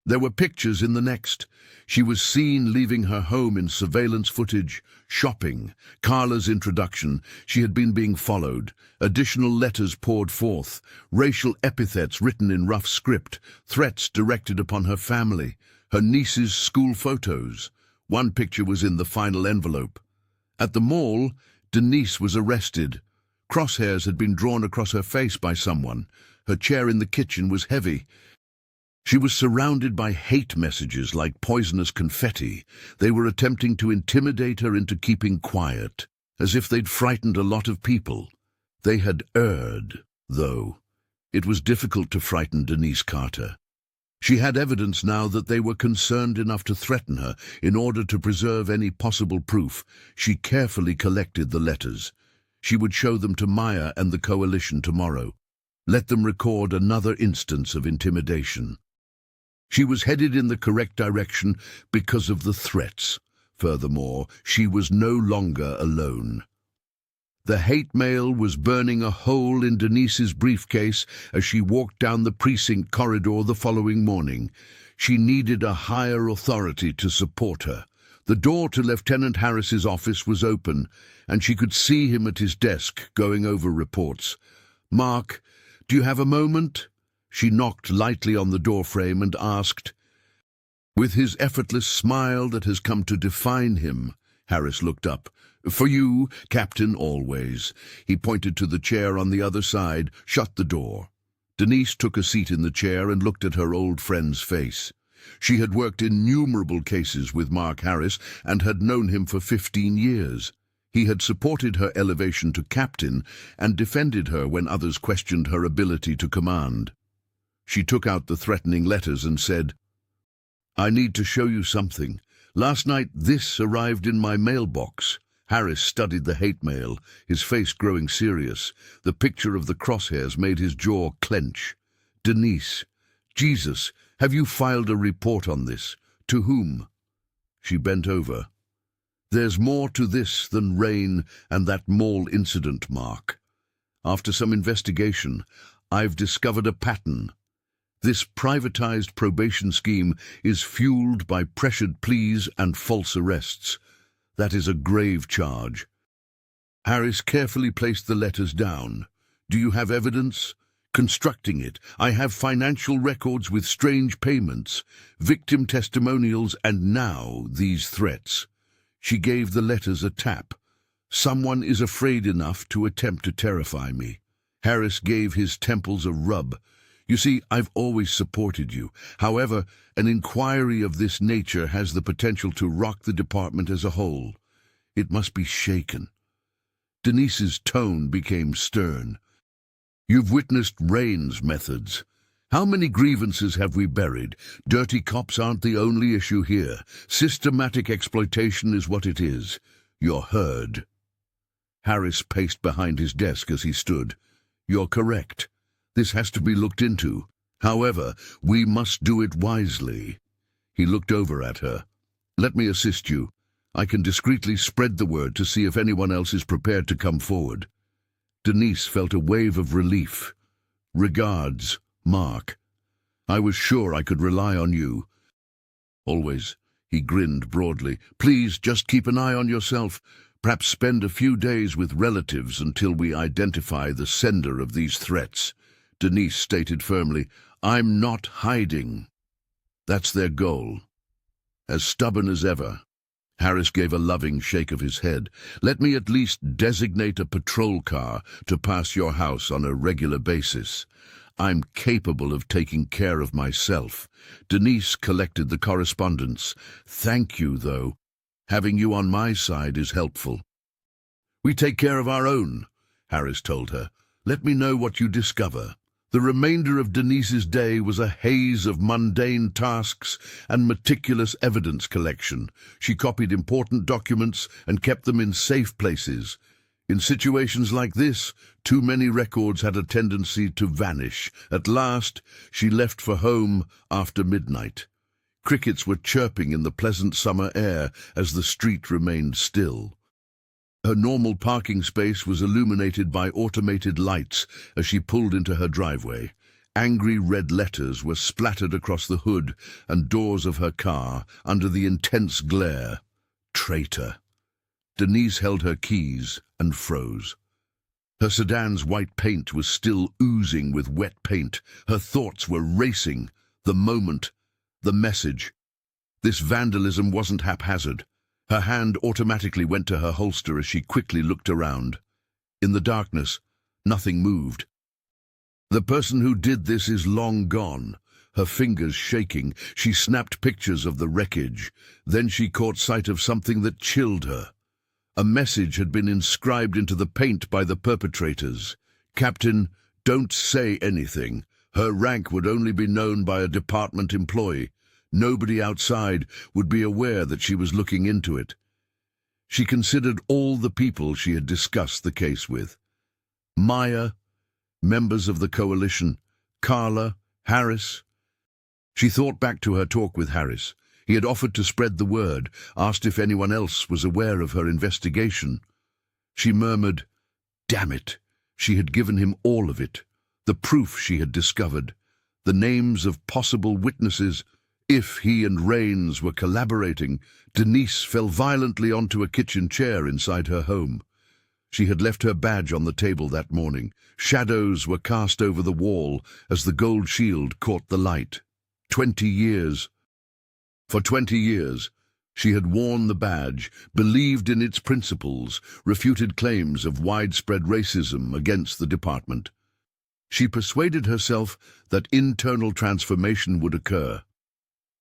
There were pictures in the next. She was seen leaving her home in surveillance footage, shopping, Carla's introduction. She had been being followed. Additional letters poured forth, racial epithets written in rough script, threats directed upon her family, her niece's school photos. One picture was in the final envelope. At the mall, Denise was arrested. Crosshairs had been drawn across her face by someone. Her chair in the kitchen was heavy. She was surrounded by hate messages like poisonous confetti. They were attempting to intimidate her into keeping quiet, as if they'd frightened a lot of people. They had erred, though. It was difficult to frighten Denise Carter. She had evidence now that they were concerned enough to threaten her. In order to preserve any possible proof, she carefully collected the letters. She would show them to Maya and the coalition tomorrow. Let them record another instance of intimidation. She was headed in the correct direction because of the threats. Furthermore, she was no longer alone. The hate mail was burning a hole in Denise's briefcase as she walked down the precinct corridor the following morning. She needed a higher authority to support her. The door to Lieutenant Harris's office was open, and she could see him at his desk going over reports. "Mark, do you have a moment?" She knocked lightly on the doorframe and asked. With his effortless smile that has come to define him, Harris looked up. "For you, Captain, always." He pointed to the chair on the other side, shut the door. Denise took a seat in the chair and looked at her old friend's face. She had worked innumerable cases with Mark Harris and had known him for 15 years. He had supported her elevation to captain and defended her when others questioned her ability to command. She took out the threatening letters and said, I need to show you something. Last night this arrived in my mailbox. Harris studied the hate mail, his face growing serious. The picture of the crosshairs made his jaw clench. Denise, Jesus, have you filed a report on this? To whom? She bent over. There's more to this than rain and that mall incident, Mark. After some investigation, I've discovered a pattern. This privatized probation scheme is fueled by pressured pleas and false arrests. That is a grave charge. Harris carefully placed the letters down. Do you have evidence? Constructing it, I have financial records with strange payments, victim testimonials, and now these threats. She gave the letters a tap. Someone is afraid enough to attempt to terrify me. Harris gave his temples a rub. You see, I've always supported you. However, an inquiry of this nature has the potential to rock the department as a whole. It must be shaken. Denise's tone became stern. You've witnessed Rain's methods. How many grievances have we buried? Dirty cops aren't the only issue here. Systematic exploitation is what it is. You're heard. Harris paced behind his desk as he stood. You're correct. This has to be looked into. However, we must do it wisely. He looked over at her. Let me assist you. I can discreetly spread the word to see if anyone else is prepared to come forward. Denise felt a wave of relief. Regards, Mark. I was sure I could rely on you. Always. He grinned broadly. Please, just keep an eye on yourself. Perhaps spend a few days with relatives until we identify the sender of these threats. Denise stated firmly, I'm not hiding. That's their goal. As stubborn as ever. Harris gave a loving shake of his head. Let me at least designate a patrol car to pass your house on a regular basis. I'm capable of taking care of myself. Denise collected the correspondence. Thank you, though. Having you on my side is helpful. We take care of our own, Harris told her. Let me know what you discover. The remainder of Denise's day was a haze of mundane tasks and meticulous evidence collection. She copied important documents and kept them in safe places. In situations like this, too many records had a tendency to vanish. At last, she left for home after midnight. Crickets were chirping in the pleasant summer air as the street remained still. Her normal parking space was illuminated by automated lights as she pulled into her driveway. Angry red letters were splattered across the hood and doors of her car under the intense glare. Traitor. Denise held her keys and froze. Her sedan's white paint was still oozing with wet paint. Her thoughts were racing. The moment, the message. This vandalism wasn't haphazard. Her hand automatically went to her holster as she quickly looked around. In the darkness, nothing moved. The person who did this is long gone. Her fingers shaking, she snapped pictures of the wreckage. Then she caught sight of something that chilled her. A message had been inscribed into the paint by the perpetrators. Captain, don't say anything. Her rank would only be known by a department employee. Nobody outside would be aware that she was looking into it. She considered all the people she had discussed the case with. Maya, members of the coalition, Carla, Harris. She thought back to her talk with Harris. He had offered to spread the word, asked if anyone else was aware of her investigation. She murmured, damn it, she had given him all of it, the proof she had discovered, the names of possible witnesses. If he and Rains were collaborating, Denise fell violently onto a kitchen chair inside her home. She had left her badge on the table that morning. Shadows were cast over the wall as the gold shield caught the light. 20 years. For 20 years, she had worn the badge, believed in its principles, refuted claims of widespread racism against the department. She persuaded herself that internal transformation would occur.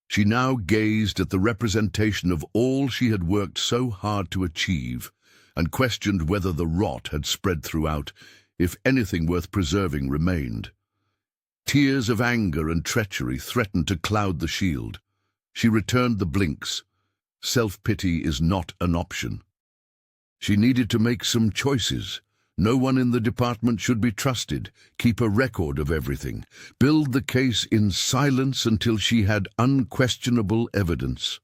She now gazed at the representation of all she had worked so hard to achieve and questioned whether the rot had spread throughout, if anything worth preserving remained. Tears of anger and treachery threatened to cloud the shield. She returned the blinks. Self-pity is not an option. She needed to make some choices. No one in the department should be trusted. Keep a record of everything. Build the case in silence until she had unquestionable evidence.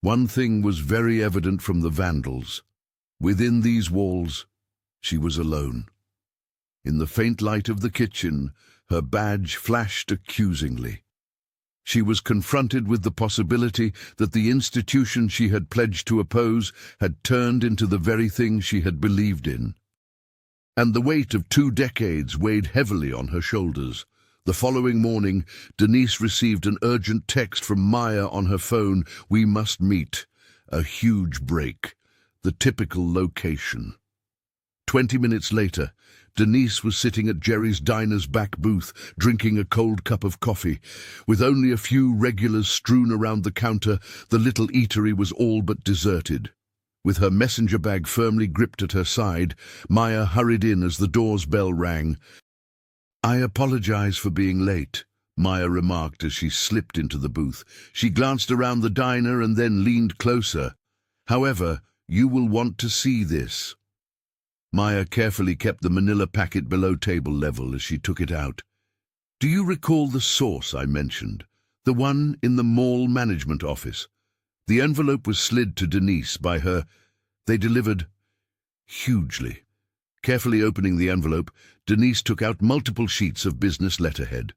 One thing was very evident from the vandals. Within these walls, she was alone. In the faint light of the kitchen, her badge flashed accusingly. She was confronted with the possibility that the institution she had pledged to oppose had turned into the very thing she had believed in. And the weight of 2 decades weighed heavily on her shoulders. The following morning, Denise received an urgent text from Maya on her phone. "We must meet." A huge break. The typical location. 20 minutes later, Denise was sitting at Jerry's Diner's back booth, drinking a cold cup of coffee. With only a few regulars strewn around the counter, the little eatery was all but deserted. With her messenger bag firmly gripped at her side, Maya hurried in as the door's bell rang. "I apologize for being late," Maya remarked as she slipped into the booth. She glanced around the diner and then leaned closer. "However, you will want to see this." Maya carefully kept the manila packet below table level as she took it out. "Do you recall the source I mentioned? The one in the mall management office?" The envelope was slid to Denise by her. They delivered hugely. Carefully opening the envelope, Denise took out multiple sheets of business letterhead.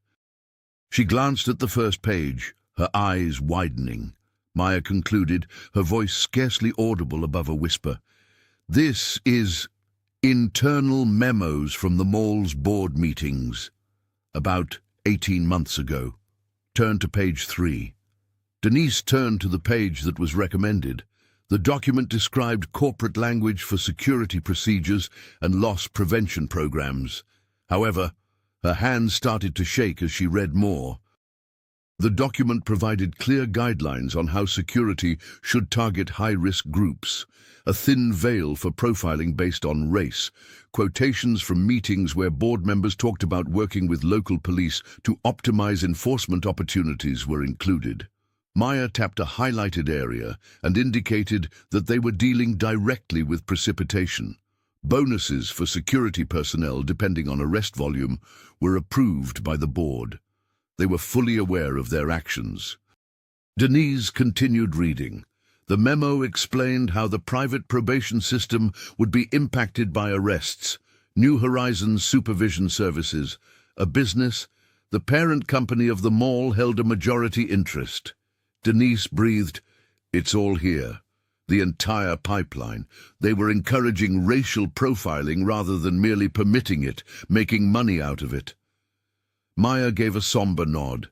She glanced at the first page, her eyes widening. Maya concluded, her voice scarcely audible above a whisper. "This is internal memos from the mall's board meetings, about 18 months ago. Turn to page 3. Denise turned to the page that was recommended. The document described corporate language for security procedures and loss prevention programs. However, her hands started to shake as she read more. The document provided clear guidelines on how security should target high-risk groups, a thin veil for profiling based on race, quotations from meetings where board members talked about working with local police to optimize enforcement opportunities were included. Maya tapped a highlighted area and indicated that they were dealing directly with precipitation. Bonuses for security personnel, depending on arrest volume, were approved by the board. They were fully aware of their actions. Denise continued reading. The memo explained how the private probation system would be impacted by arrests. New Horizons Supervision Services, a business, the parent company of the mall, held a majority interest. Denise breathed, "It's all here." The entire pipeline. They were encouraging racial profiling rather than merely permitting it, making money out of it. Maya gave a somber nod.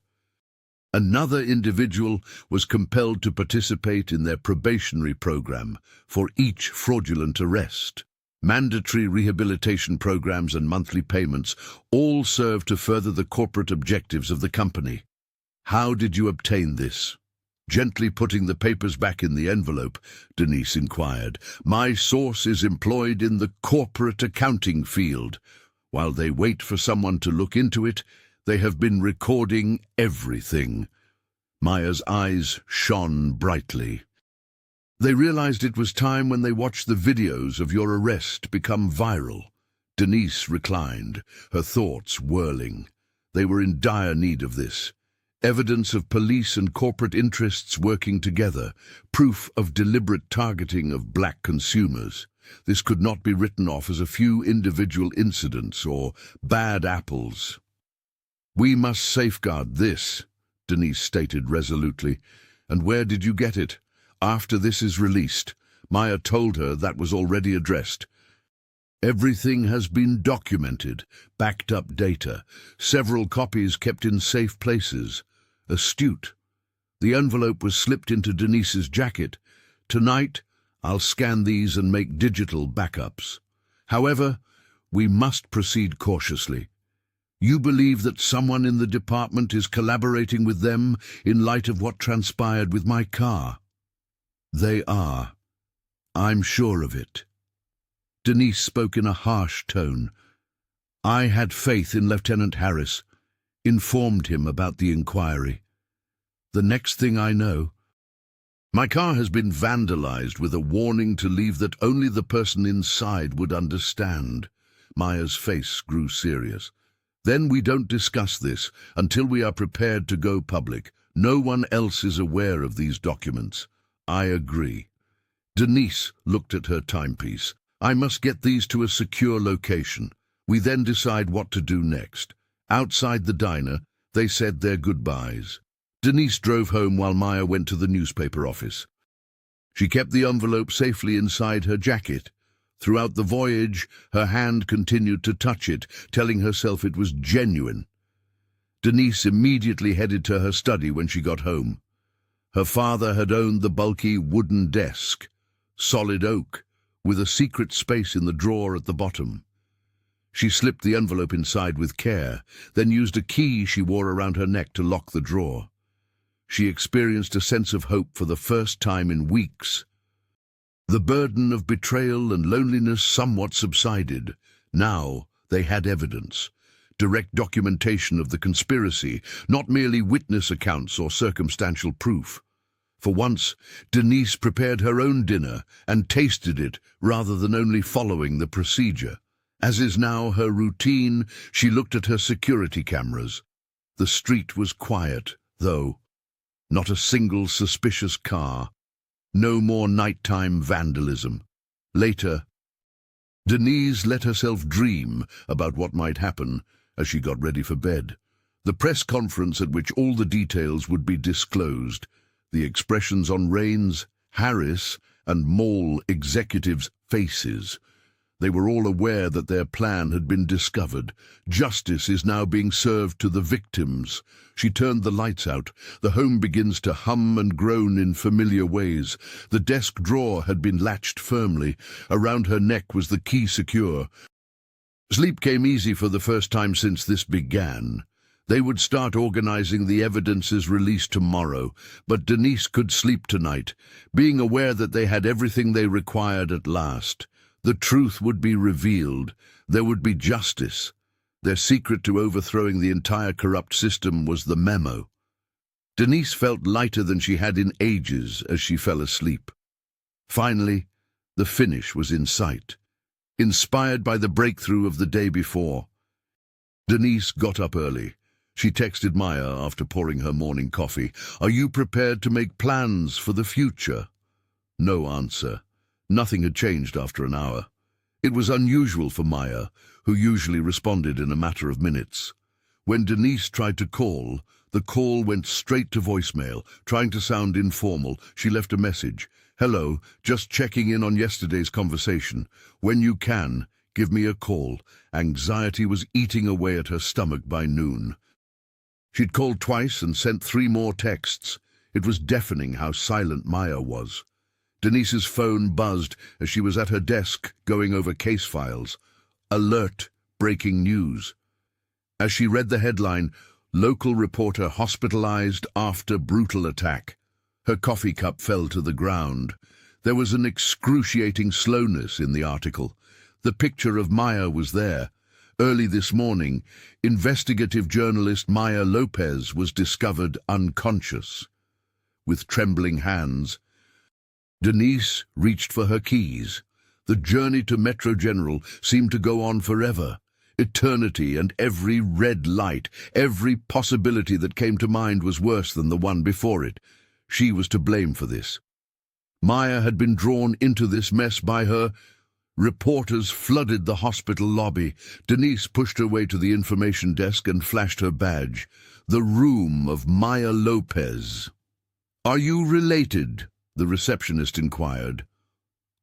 Another individual was compelled to participate in their probationary program for each fraudulent arrest. Mandatory rehabilitation programs and monthly payments all serve to further the corporate objectives of the company. "How did you obtain this?" Gently putting the papers back in the envelope, Denise inquired. "My source is employed in the corporate accounting field. While they wait for someone to look into it, they have been recording everything." Maya's eyes shone brightly. "They realized it was time when they watched the videos of your arrest become viral." Denise reclined, her thoughts whirling. They were in dire need of this. Evidence of police and corporate interests working together, proof of deliberate targeting of black consumers. This could not be written off as a few individual incidents or bad apples. "We must safeguard this," Denise stated resolutely. "And where did you get it?" "After this is released." Maya told her that was already addressed. "Everything has been documented, backed up data, several copies kept in safe places." Astute. The envelope was slipped into Denise's jacket. "Tonight, I'll scan these and make digital backups. However, we must proceed cautiously. You believe that someone in the department is collaborating with them in light of what transpired with my car?" "They are. I'm sure of it." Denise spoke in a harsh tone. "I had faith in Lieutenant Harris, informed him about the inquiry. The next thing I know, my car has been vandalized with a warning to leave that only the person inside would understand. Maya's face grew serious. Then we don't discuss this until we are prepared to go public. No one else is aware of these documents. I agree. Denise looked at her timepiece. I must get these to a secure location. We then decide what to do next. Outside the diner, they said their goodbyes. Denise drove home while Maya went to the newspaper office. She kept the envelope safely inside her jacket. Throughout the voyage, her hand continued to touch it, telling herself it was genuine. Denise immediately headed to her study when she got home. Her father had owned the bulky wooden desk, solid oak, with a secret space in the drawer at the bottom. She slipped the envelope inside with care, then used a key she wore around her neck to lock the drawer. She experienced a sense of hope for the first time in weeks. The burden of betrayal and loneliness somewhat subsided. Now they had evidence, direct documentation of the conspiracy, not merely witness accounts or circumstantial proof. For once, Denise prepared her own dinner and tasted it rather than only following the procedure. As is now her routine, she looked at her security cameras. The street was quiet, though. Not a single suspicious car. No more nighttime vandalism. Later, Denise let herself dream about what might happen as she got ready for bed. The press conference at which all the details would be disclosed, the expressions on Rains, Harris, and mall executives' faces. They were all aware that their plan had been discovered. Justice is now being served to the victims. She turned the lights out. The home begins to hum and groan in familiar ways. The desk drawer had been latched firmly. Around her neck was the key secure. Sleep came easy for the first time since this began. They would start organizing the evidences released tomorrow, but Denise could sleep tonight, being aware that they had everything they required at last. The truth would be revealed. There would be justice. Their secret to overthrowing the entire corrupt system was the memo. Denise felt lighter than she had in ages as she fell asleep. Finally, the finish was in sight. Inspired by the breakthrough of the day before, Denise got up early. She texted Maya after pouring her morning coffee. "Are you prepared to make plans for the future?" No answer. Nothing had changed after an hour. It was unusual for Maya, who usually responded in a matter of minutes. When Denise tried to call, the call went straight to voicemail. Trying to sound informal, she left a message. "Hello, just checking in on yesterday's conversation. When you can, give me a call." Anxiety was eating away at her stomach by noon. She'd called twice and sent 3 more texts. It was deafening how silent Maya was. Denise's phone buzzed as she was at her desk going over case files. Alert, breaking news. As she read the headline, "Local reporter hospitalized after brutal attack," her coffee cup fell to the ground. There was an excruciating slowness in the article. The picture of Maya was there. Early this morning, investigative journalist Maya Lopez was discovered unconscious. With trembling hands, Denise reached for her keys. The journey to Metro General seemed to go on forever. Eternity and every red light, every possibility that came to mind was worse than the one before it. She was to blame for this. Maya had been drawn into this mess by her. Reporters flooded the hospital lobby. Denise pushed her way to the information desk and flashed her badge. The room of Maya Lopez. "Are you related?" the receptionist inquired.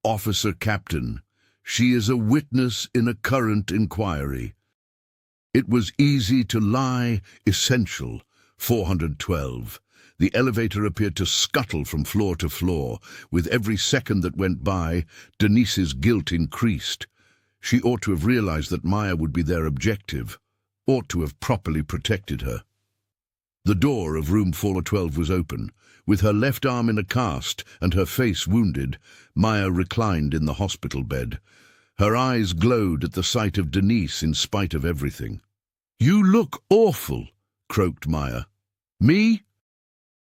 "Officer Captain. She is a witness in a current inquiry." It was easy to lie, essential. 412. The elevator appeared to scuttle from floor to floor. With every second that went by, Denise's guilt increased. She ought to have realized that Maya would be their objective, ought to have properly protected her. The door of room 412 was open. With her left arm in a cast and her face wounded, Maya reclined in the hospital bed. Her eyes glowed at the sight of Denise in spite of everything. "You look awful," croaked Maya. "Me?"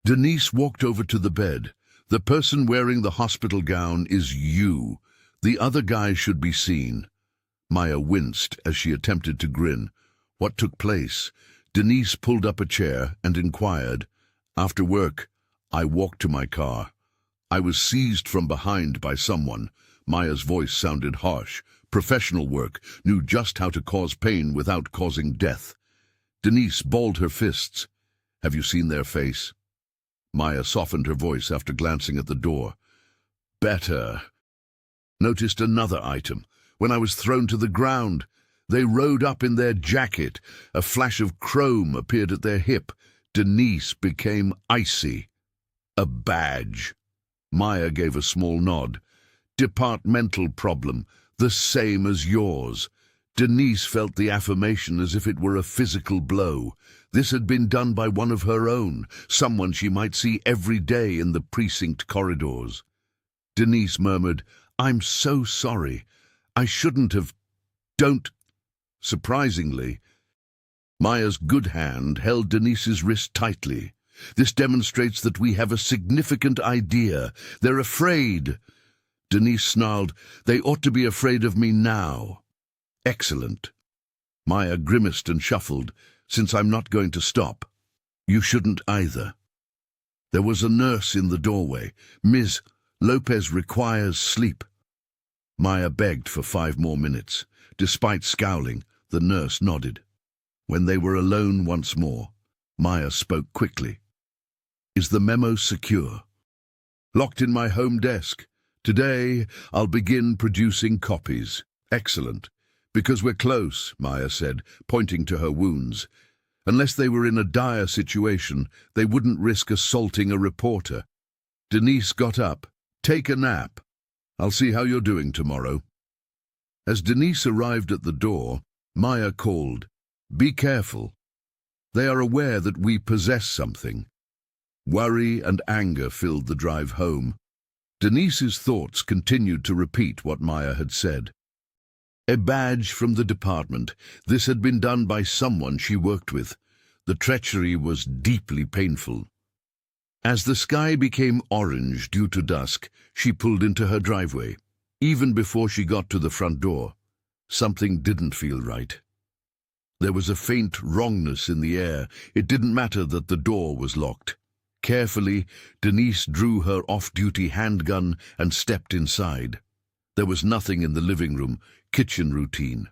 Denise walked over to the bed. The person wearing the hospital gown is you. The other guy should be seen. Maya winced as she attempted to grin. What took place? Denise pulled up a chair and inquired. After work, I walked to my car. I was seized from behind by someone. Maya's voice sounded harsh. Professional work, knew just how to cause pain without causing death. Denise balled her fists. Have you seen their face? Maya softened her voice after glancing at the door. Better. Noticed another item. When I was thrown to the ground, they rode up in their jacket. A flash of chrome appeared at their hip. Denise became icy. A badge. Maya gave a small nod. Departmental problem, the same as yours. Denise felt the affirmation as if it were a physical blow. This had been done by one of her own, someone she might see every day in the precinct corridors. Denise murmured, I'm so sorry. I shouldn't have. Don't. Surprisingly, Maya's good hand held Denise's wrist tightly. This demonstrates that we have a significant idea. They're afraid. Denise snarled, they ought to be afraid of me now. Excellent. Maya grimaced and shuffled. Since I'm not going to stop, you shouldn't either. There was a nurse in the doorway. Ms. Lopez requires sleep. Maya begged for 5 more minutes. Despite scowling, the nurse nodded. When they were alone once more, Maya spoke quickly. Is the memo secure? Locked in my home desk. Today, I'll begin producing copies. Excellent. Because we're close, Maya said, pointing to her wounds. Unless they were in a dire situation, they wouldn't risk assaulting a reporter. Denise got up. Take a nap. I'll see how you're doing tomorrow. As Denise arrived at the door, Maya called, Be careful. They are aware that we possess something. Worry and anger filled the drive home. Denise's thoughts continued to repeat what Maya had said. A badge from the department. This had been done by someone she worked with. The treachery was deeply painful. As the sky became orange due to dusk, she pulled into her driveway. Even before she got to the front door, something didn't feel right. There was a faint wrongness in the air. It didn't matter that the door was locked. Carefully, Denise drew her off-duty handgun and stepped inside. There was nothing in the living room, kitchen routine.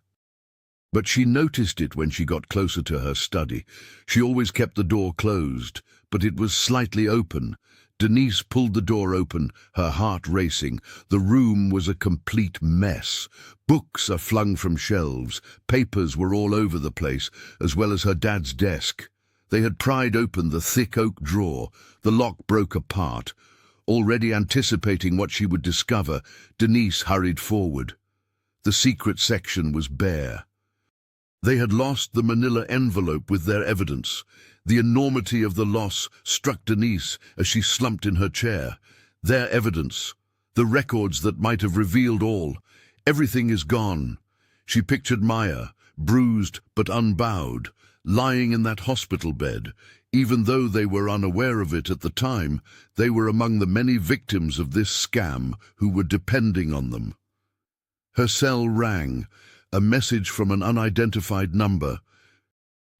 But she noticed it when she got closer to her study. She always kept the door closed, but it was slightly open. Denise pulled the door open, her heart racing. The room was a complete mess. Books are flung from shelves. Papers were all over the place, as well as her dad's desk. They had pried open the thick oak drawer. The lock broke apart. Already anticipating what she would discover, Denise hurried forward. The secret section was bare. They had lost the manila envelope with their evidence. The enormity of the loss struck Denise as she slumped in her chair. Their evidence, the records that might have revealed all. Everything is gone. She pictured Maya, bruised but unbowed, lying in that hospital bed. Even though they were unaware of it at the time, they were among the many victims of this scam who were depending on them. Her cell rang, a message from an unidentified number.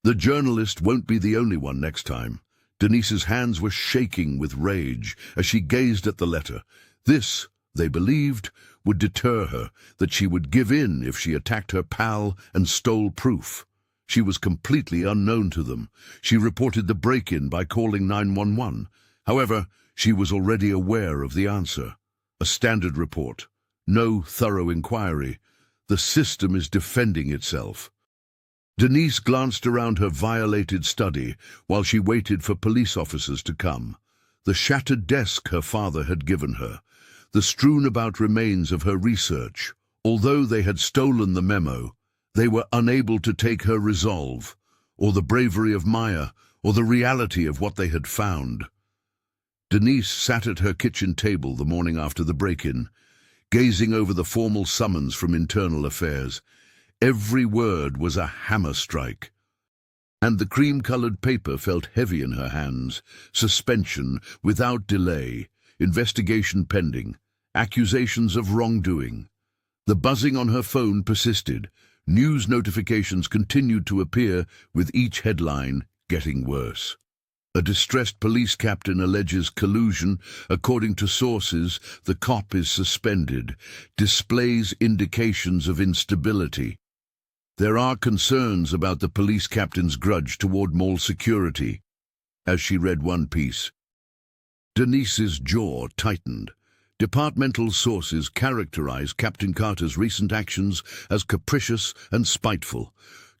The journalist won't be the only one next time. Denise's hands were shaking with rage as she gazed at the letter. This, they believed, would deter her, that she would give in if she attacked her pal and stole proof. She was completely unknown to them. She reported the break-in by calling 911. However, she was already aware of the answer. A standard report. No thorough inquiry. The system is defending itself. Denise glanced around her violated study while she waited for police officers to come. The shattered desk her father had given her. The strewn-about remains of her research. Although they had stolen the memo, they were unable to take her resolve, or the bravery of Maya, or the reality of what they had found. Denise sat at her kitchen table the morning after the break-in, gazing over the formal summons from Internal Affairs. Every word was a hammer strike. and the cream-colored paper felt heavy in her hands. Suspension without delay, investigation pending, accusations of wrongdoing. The buzzing on her phone persisted. News notifications continued to appear, with each headline getting worse. A distressed police captain alleges collusion. According to sources, the cop is suspended. Displays indications of instability. There are concerns about the police captain's grudge toward mall security. As she read one piece, Denise's jaw tightened. Departmental sources characterize Captain Carter's recent actions as capricious and spiteful.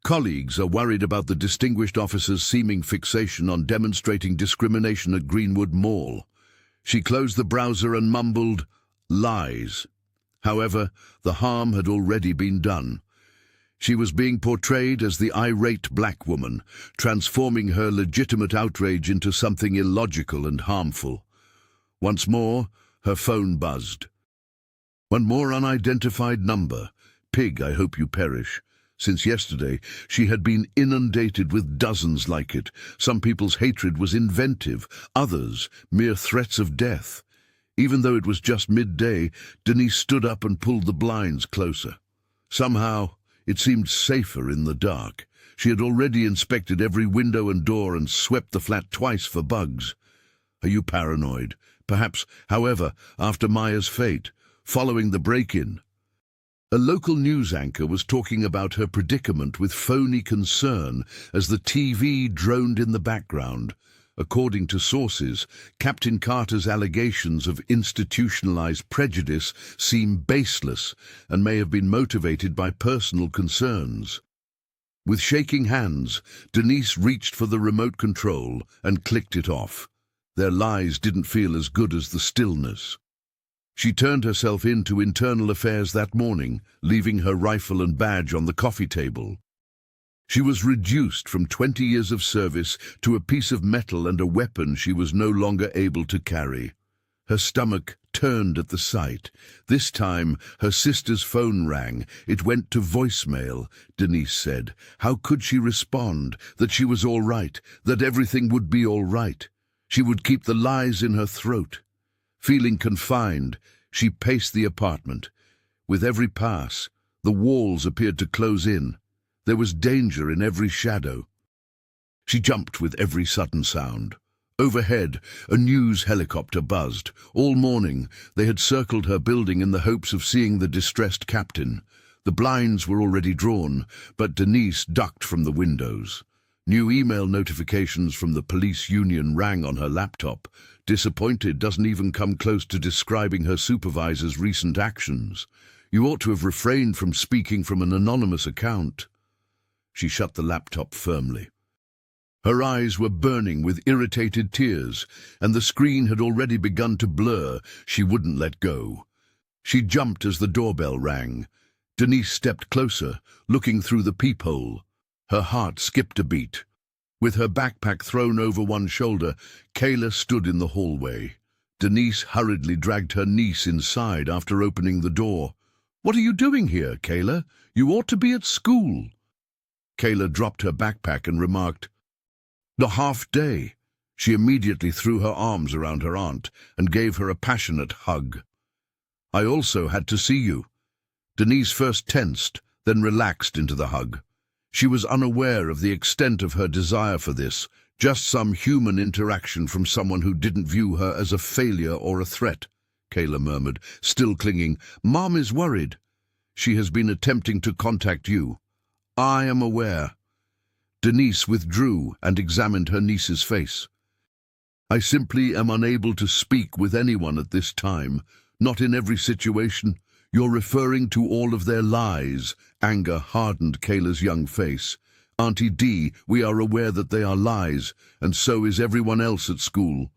Colleagues are worried about the distinguished officer's seeming fixation on demonstrating discrimination at Greenwood Mall. She closed the browser and mumbled, "Lies." However, the harm had already been done. She was being portrayed as the irate black woman, transforming her legitimate outrage into something illogical and harmful. Once more, her phone buzzed. One more unidentified number. "Pig, I hope you perish." Since yesterday, she had been inundated with dozens like it. Some people's hatred was inventive, others mere threats of death. Even though it was just midday, Denise stood up and pulled the blinds closer. Somehow, it seemed safer in the dark. She had already inspected every window and door and swept the flat twice for bugs. Are you paranoid? Perhaps, however, after Maya's fate, following the break-in. A local news anchor was talking about her predicament with phony concern as the TV droned in the background. According to sources, Captain Carter's allegations of institutionalized prejudice seem baseless and may have been motivated by personal concerns. With shaking hands, Denise reached for the remote control and clicked it off. Their lies didn't feel as good as the stillness. She turned herself in to internal affairs that morning, leaving her rifle and badge on the coffee table. She was reduced from 20 years of service to a piece of metal and a weapon she was no longer able to carry. Her stomach turned at the sight. This time, her sister's phone rang. It went to voicemail, Denise said. How could she respond? That she was all right, that everything would be all right. She would keep the lies in her throat. Feeling confined, she paced the apartment. With every pass, the walls appeared to close in. There was danger in every shadow. She jumped with every sudden sound. Overhead, a news helicopter buzzed. All morning, they had circled her building in the hopes of seeing the distressed captain. The blinds were already drawn, but Denise ducked from the windows. New email notifications from the police union rang on her laptop. Disappointed doesn't even come close to describing her supervisor's recent actions. You ought to have refrained from speaking from an anonymous account. She shut the laptop firmly. Her eyes were burning with irritated tears, and the screen had already begun to blur. She wouldn't let go. She jumped as the doorbell rang. Denise stepped closer, looking through the peephole. Her heart skipped a beat. With her backpack thrown over one shoulder, Kayla stood in the hallway. Denise hurriedly dragged her niece inside after opening the door. "What are you doing here, Kayla? You ought to be at school." Kayla dropped her backpack and remarked, "The half day." She immediately threw her arms around her aunt and gave her a passionate hug. "I also had to see you." Denise first tensed, then relaxed into the hug. She was unaware of the extent of her desire for this, just some human interaction from someone who didn't view her as a failure or a threat. Kayla murmured, still clinging. "Mom is worried. She has been attempting to contact you." "I am aware." Denise withdrew and examined her niece's face. "I simply am unable to speak with anyone at this time, not in every situation. You're referring to all of their lies." Anger hardened Kayla's young face. "Auntie Dee, we are aware that they are lies, and so is everyone else at school."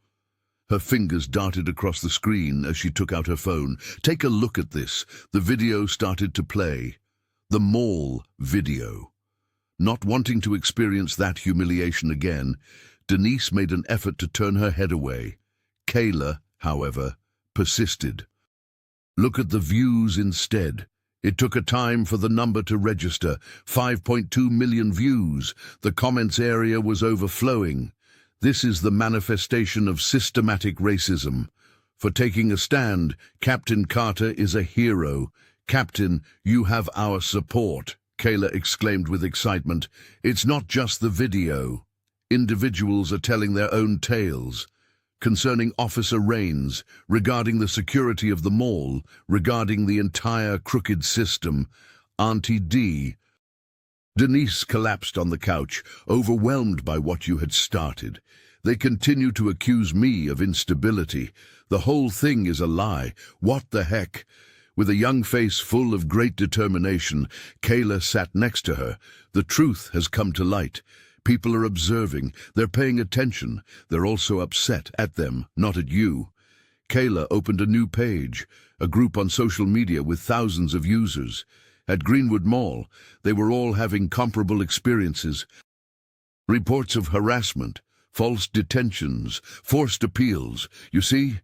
Her fingers darted across the screen as she took out her phone. "Take a look at this." The video started to play. The mall video. Not wanting to experience that humiliation again, Denise made an effort to turn her head away. Kayla, however, persisted. "Look at the views instead. It took a time for the number to register. 5.2 million views. The comments area was overflowing. This is the manifestation of systematic racism. For taking a stand, Captain Carter is a hero. Captain, you have our support, Kayla exclaimed with excitement. It's not just the video. Individuals are telling their own tales. Concerning Officer Rains, regarding the security of the mall, regarding the entire crooked system. Auntie D. Denise collapsed on the couch, overwhelmed by what you had started. They continue to accuse me of instability. The whole thing is a lie. What the heck? With a young face full of great determination, Kayla sat next to her. The truth has come to light. People are observing. They're paying attention. They're also upset at them, not at you. Kayla opened a new page, a group on social media with thousands of users. At Greenwood Mall, they were all having comparable experiences. Reports of harassment, false detentions, forced appeals. You see?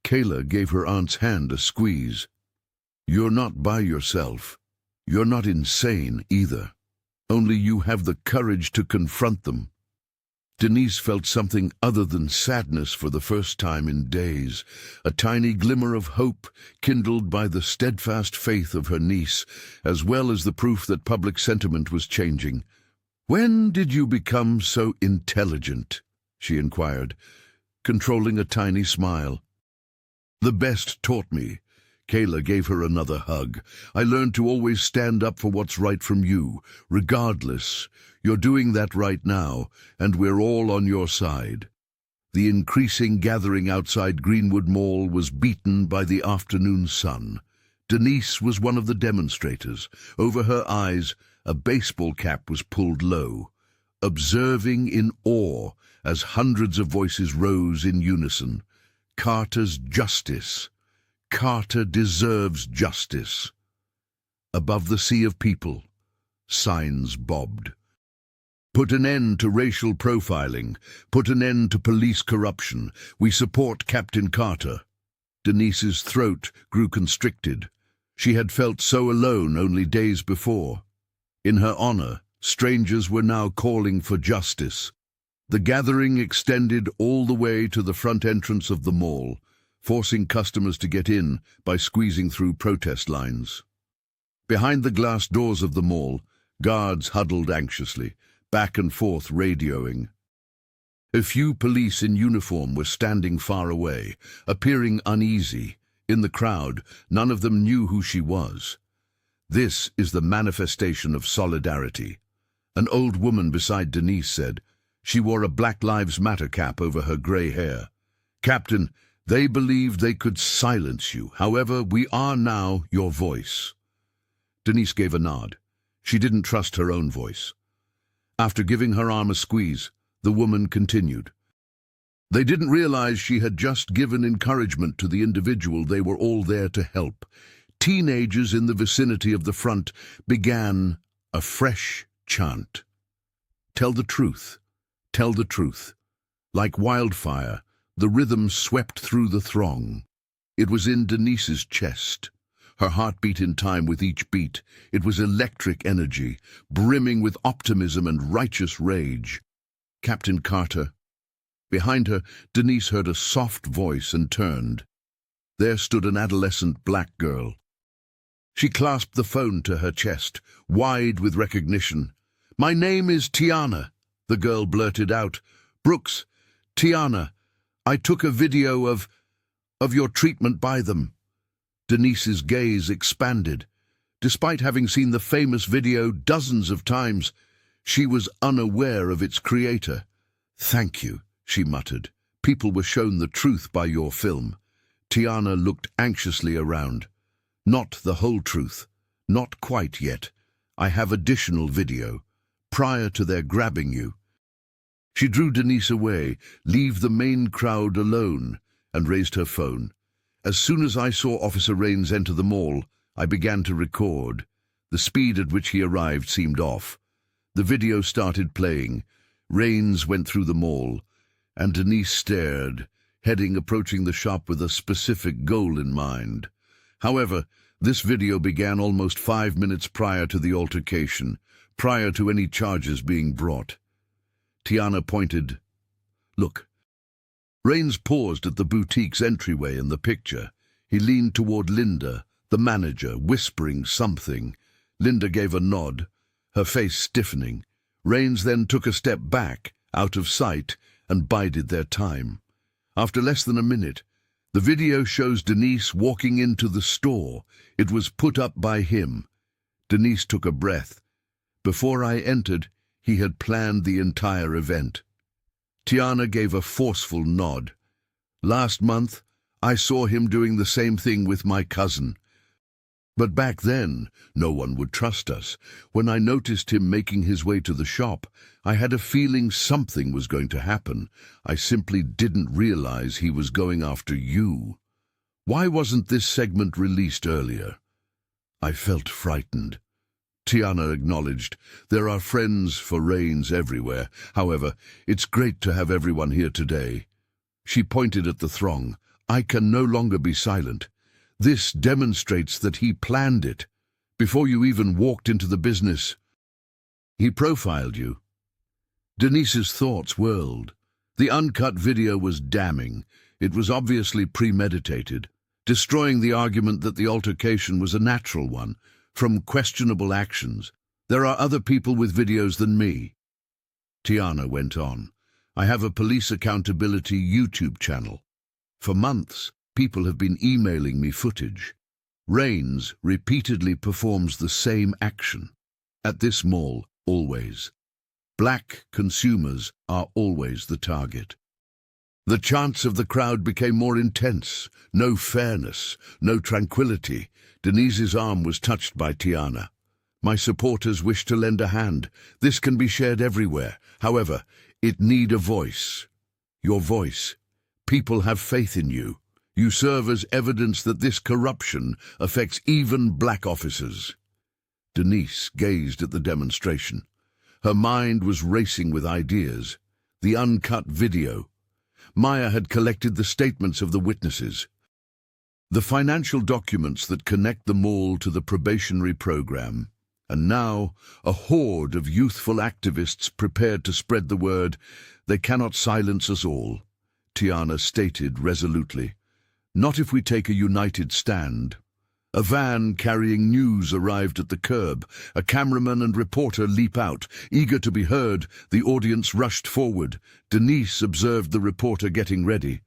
Kayla gave her aunt's hand a squeeze. You're not by yourself. You're not insane either. Only you have the courage to confront them. Denise felt something other than sadness for the first time in days, a tiny glimmer of hope kindled by the steadfast faith of her niece, as well as the proof that public sentiment was changing. "When did you become so intelligent?" she inquired, controlling a tiny smile. "The best taught me." Kayla gave her another hug. "I learned to always stand up for what's right from you, regardless. You're doing that right now, and we're all on your side." The increasing gathering outside Greenwood Mall was beaten by the afternoon sun. Denise was one of the demonstrators. Over her eyes, a baseball cap was pulled low, observing in awe as hundreds of voices rose in unison. Carter's justice. Carter deserves justice. Above the sea of people, signs bobbed. Put an end to racial profiling. Put an end to police corruption. We support Captain Carter. Denise's throat grew constricted. She had felt so alone only days before. In her honor, strangers were now calling for justice. The gathering extended all the way to the front entrance of the mall, forcing customers to get in by squeezing through protest lines. Behind the glass doors of the mall, guards huddled anxiously, back and forth radioing. A few police in uniform were standing far away, appearing uneasy. In the crowd, none of them knew who she was. "This is the manifestation of solidarity," an old woman beside Denise said. She wore a Black Lives Matter cap over her gray hair. "Captain, they believed they could silence you. However, we are now your voice." Denise gave a nod. She didn't trust her own voice. After giving her arm a squeeze, the woman continued. They didn't realize she had just given encouragement to the individual they were all there to help. Teenagers in the vicinity of the front began a fresh chant. "Tell the truth. Tell the truth." Like wildfire, the rhythm swept through the throng. It was in Denise's chest. Her heart beat in time with each beat. It was electric energy, brimming with optimism and righteous rage. "Captain Carter." Behind her, Denise heard a soft voice and turned. There stood an adolescent black girl. She clasped the phone to her chest, wide with recognition. "My name is Tiana," the girl blurted out. "Brooks, Tiana, I took a video of your treatment by them." Denise's gaze expanded. Despite having seen the famous video dozens of times, she was unaware of its creator. "Thank you," she muttered. "People were shown the truth by your film." Tiana looked anxiously around. "Not the whole truth. Not quite yet. I have additional video. Prior to their grabbing you." She drew Denise away, leave the main crowd alone, and raised her phone. "As soon as I saw Officer Rains enter the mall, I began to record. The speed at which he arrived seemed off. The video started playing. Rains went through the mall, and Denise stared, approaching the shop with a specific goal in mind. However, This video began almost 5 minutes prior to the altercation, prior to any charges being brought. Tiana pointed. Look. Rains paused at the boutique's entryway in the picture. He leaned toward Linda, the manager, whispering something. Linda gave a nod, her face stiffening. Rains then took a step back, out of sight, and bided their time. After less than a minute, the video shows Denise walking into the store. It was put up by him. Denise took a breath. Before I entered, he had planned the entire event. Tiana gave a forceful nod. Last month, I saw him doing the same thing with my cousin. But back then, no one would trust us. When I noticed him making his way to the shop, I had a feeling something was going to happen. I simply didn't realize he was going after you. Why wasn't this segment released earlier? I felt frightened. Tiana acknowledged. There are friends for Rains everywhere. However, it's great to have everyone here today. She pointed at the throng. I can no longer be silent. This demonstrates that he planned it. Before you even walked into the business, he profiled you. Denise's thoughts whirled. The uncut video was damning. It was obviously premeditated, destroying the argument that the altercation was a natural one, from questionable actions. There are other people with videos than me. Tiana went on. I have a police accountability YouTube channel. For months, people have been emailing me footage. Rains repeatedly performs the same action. At this mall, always. Black consumers are always the target. The chants of the crowd became more intense. No fairness, no tranquility. Denise's arm was touched by Tiana. My supporters wish to lend a hand. This can be shared everywhere. However, it need a voice. Your voice. People have faith in you. You serve as evidence that this corruption affects even black officers. Denise gazed at the demonstration. Her mind was racing with ideas. The uncut video. Maya had collected the statements of the witnesses. The financial documents that connect the mall to the probationary program. And now, a horde of youthful activists prepared to spread the word. They cannot silence us all, Tiana stated resolutely. Not if we take a united stand. A van carrying news arrived at the curb. A cameraman and reporter leap out. Eager to be heard, the audience rushed forward. Denise observed the reporter getting ready.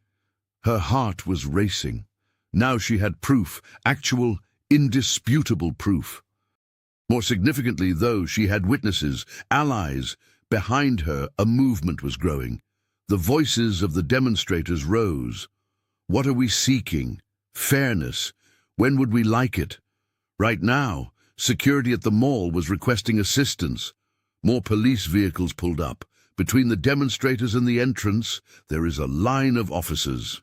Her heart was racing. Now she had proof, actual, indisputable proof. More significantly, though, she had witnesses, allies. Behind her, a movement was growing. The voices of the demonstrators rose. What are we seeking? Fairness. When would we like it? Right now, security at the mall was requesting assistance. More police vehicles pulled up. Between the demonstrators and the entrance, there is a line of officers.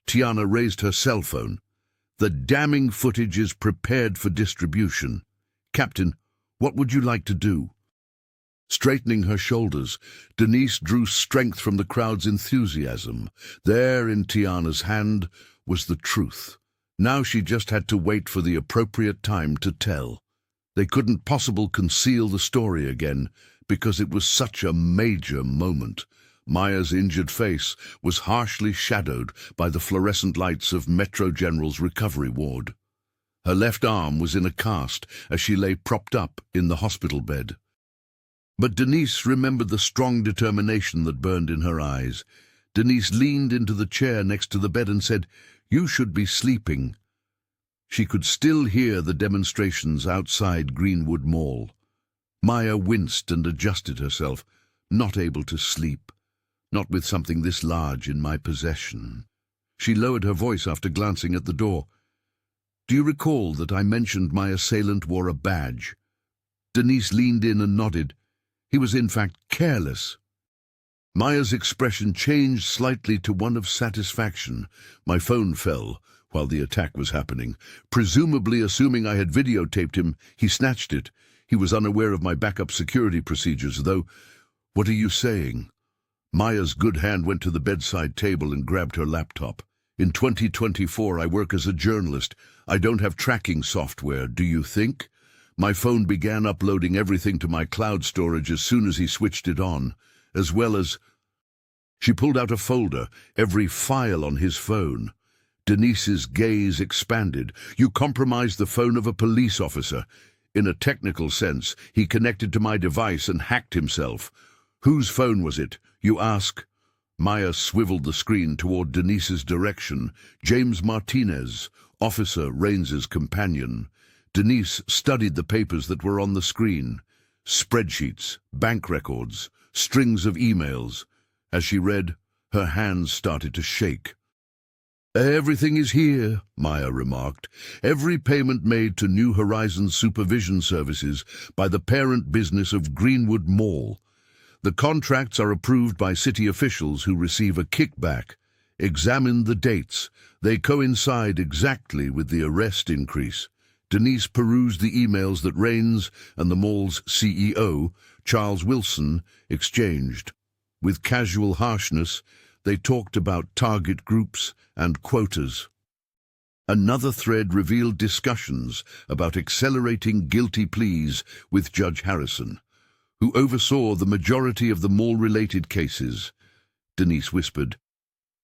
Tiana raised her cell phone. The damning footage is prepared for distribution. Captain, what would you like to do? Straightening her shoulders, Denise drew strength from the crowd's enthusiasm. There, in Tiana's hand, was the truth. Now she just had to wait for the appropriate time to tell. They couldn't possibly conceal the story again, because it was such a major moment. Maya's injured face was harshly shadowed by the fluorescent lights of Metro General's recovery ward. Her left arm was in a cast as she lay propped up in the hospital bed. But Denise remembered the strong determination that burned in her eyes. Denise leaned into the chair next to the bed and said, "You should be sleeping." She could still hear the demonstrations outside Greenwood Mall. Maya winced and adjusted herself, not able to sleep, not with something this large in my possession. She lowered her voice after glancing at the door. "Do you recall that I mentioned my assailant wore a badge?" Denise leaned in and nodded. He was in fact careless. Maya's expression changed slightly to one of satisfaction. My phone fell while the attack was happening. Presumably assuming I had videotaped him, he snatched it. He was unaware of my backup security procedures, though. What are you saying? Maya's good hand went to the bedside table and grabbed her laptop. In 2024, I work as a journalist. I don't have tracking software, do you think? My phone began uploading everything to my cloud storage as soon as he switched it on, as well as... She pulled out a folder, every file on his phone. Denise's gaze expanded. You compromised the phone of a police officer. In a technical sense, he connected to my device and hacked himself. Whose phone was it, you ask? Maya swiveled the screen toward Denise's direction. James Martinez, Officer Raines's companion. Denise studied the papers that were on the screen. Spreadsheets, bank records, strings of emails. As she read, her hands started to shake. Everything is here, Maya remarked. Every payment made to New Horizons Supervision Services by the parent business of Greenwood Mall. The contracts are approved by city officials who receive a kickback. Examine the dates. They coincide exactly with the arrest increase. Denise perused the emails that Raines and the mall's CEO, Charles Wilson, exchanged. With casual harshness, they talked about target groups and quotas. Another thread revealed discussions about accelerating guilty pleas with Judge Harrison, who oversaw the majority of the mall-related cases. Denise whispered,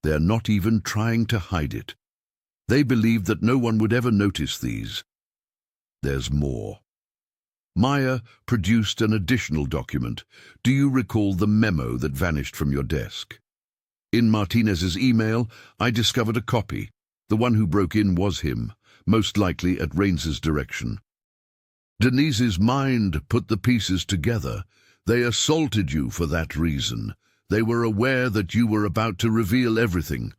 "They're not even trying to hide it. They believed that no one would ever notice these. There's more." Maya produced an additional document. Do you recall the memo that vanished from your desk? In Martinez's email, I discovered a copy. The one who broke in was him, most likely at Raines's direction. Denise's mind put the pieces together. They assaulted you for that reason. They were aware that you were about to reveal everything.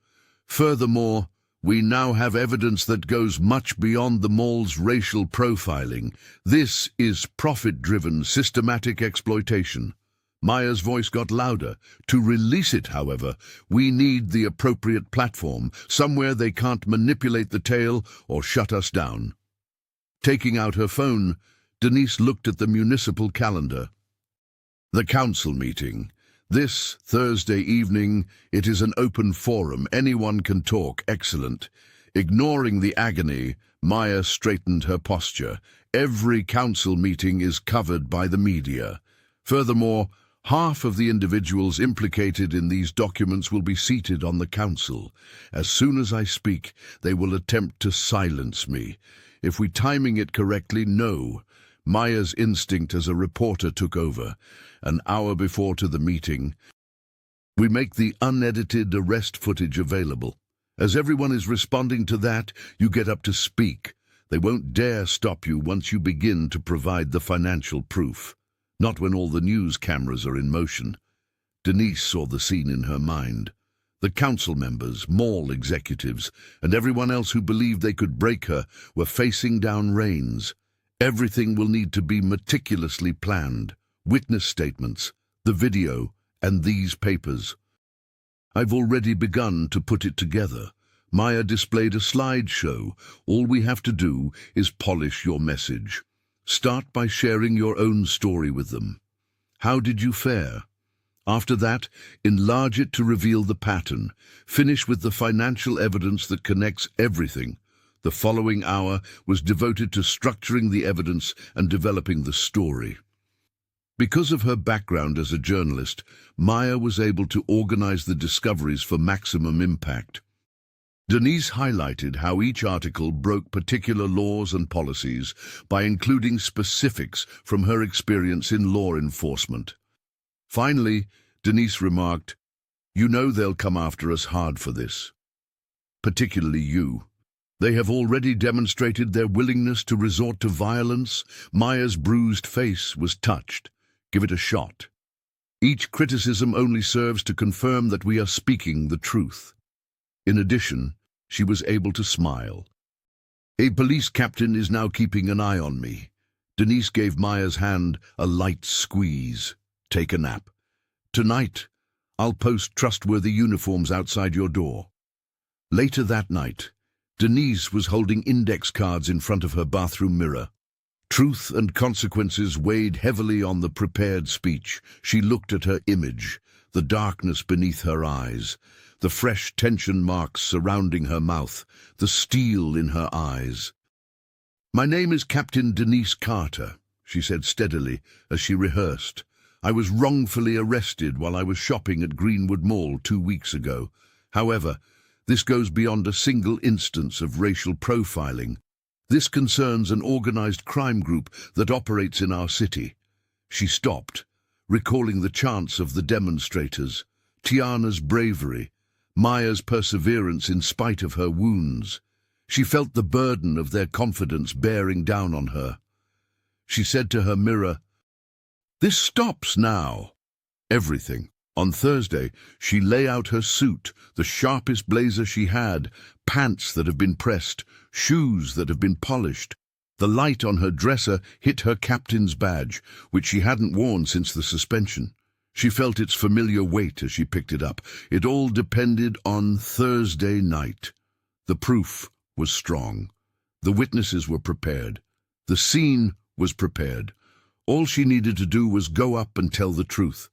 Furthermore, we now have evidence that goes much beyond the mall's racial profiling. This is profit-driven, systematic exploitation. Maya's voice got louder. To release it, however, we need the appropriate platform, somewhere they can't manipulate the tale or shut us down. Taking out her phone, Denise looked at the municipal calendar. The council meeting. This Thursday evening, it is an open forum. Anyone can talk. Excellent. Ignoring the agony, Maya straightened her posture. Every council meeting is covered by the media. Furthermore, half of the individuals implicated in these documents will be seated on the council. As soon as I speak, they will attempt to silence me. If we're timing it correctly, no. Maya's instinct as a reporter took over. An hour before to the meeting, we make the unedited arrest footage available. As everyone is responding to that, you get up to speak. They won't dare stop you once you begin to provide the financial proof. Not when all the news cameras are in motion. Denise saw the scene in her mind. The council members, mall executives, and everyone else who believed they could break her were facing down Raines. Everything will need to be meticulously planned. Witness statements, the video, and these papers. I've already begun to put it together. Maya displayed a slideshow. All we have to do is polish your message. Start by sharing your own story with them. How did you fare? After that, enlarge it to reveal the pattern. Finish with the financial evidence that connects everything. The following hour was devoted to structuring the evidence and developing the story. Because of her background as a journalist, Maya was able to organize the discoveries for maximum impact. Denise highlighted how each article broke particular laws and policies by including specifics from her experience in law enforcement. Finally, Denise remarked, "You know they'll come after us hard for this. Particularly you. They have already demonstrated their willingness to resort to violence." Maya's bruised face was touched. "Give it a shot. Each criticism only serves to confirm that we are speaking the truth." In addition, she was able to smile. "A police captain is now keeping an eye on me." Denise gave Maya's hand a light squeeze. "Take a nap. Tonight, I'll post trustworthy uniforms outside your door." Later that night, Denise was holding index cards in front of her bathroom mirror. Truth and consequences weighed heavily on the prepared speech. She looked at her image, the darkness beneath her eyes. the fresh tension marks surrounding her mouth, the steel in her eyes. "My name is Captain Denise Carter," she said steadily as she rehearsed. "I was wrongfully arrested while I was shopping at Greenwood Mall 2 weeks ago. However, this goes beyond a single instance of racial profiling. This concerns an organized crime group that operates in our city." She stopped, recalling the chants of the demonstrators, Tiana's bravery, Maya's perseverance in spite of her wounds. She felt the burden of their confidence bearing down on her. She said to her mirror, "This stops now." Everything. On Thursday, she lay out her suit, the sharpest blazer she had, pants that have been pressed, shoes that have been polished. The light on her dresser hit her captain's badge, which she hadn't worn since the suspension. She felt its familiar weight as she picked it up. It all depended on Thursday night. The proof was strong. The witnesses were prepared. The scene was prepared. All she needed to do was go up and tell the truth.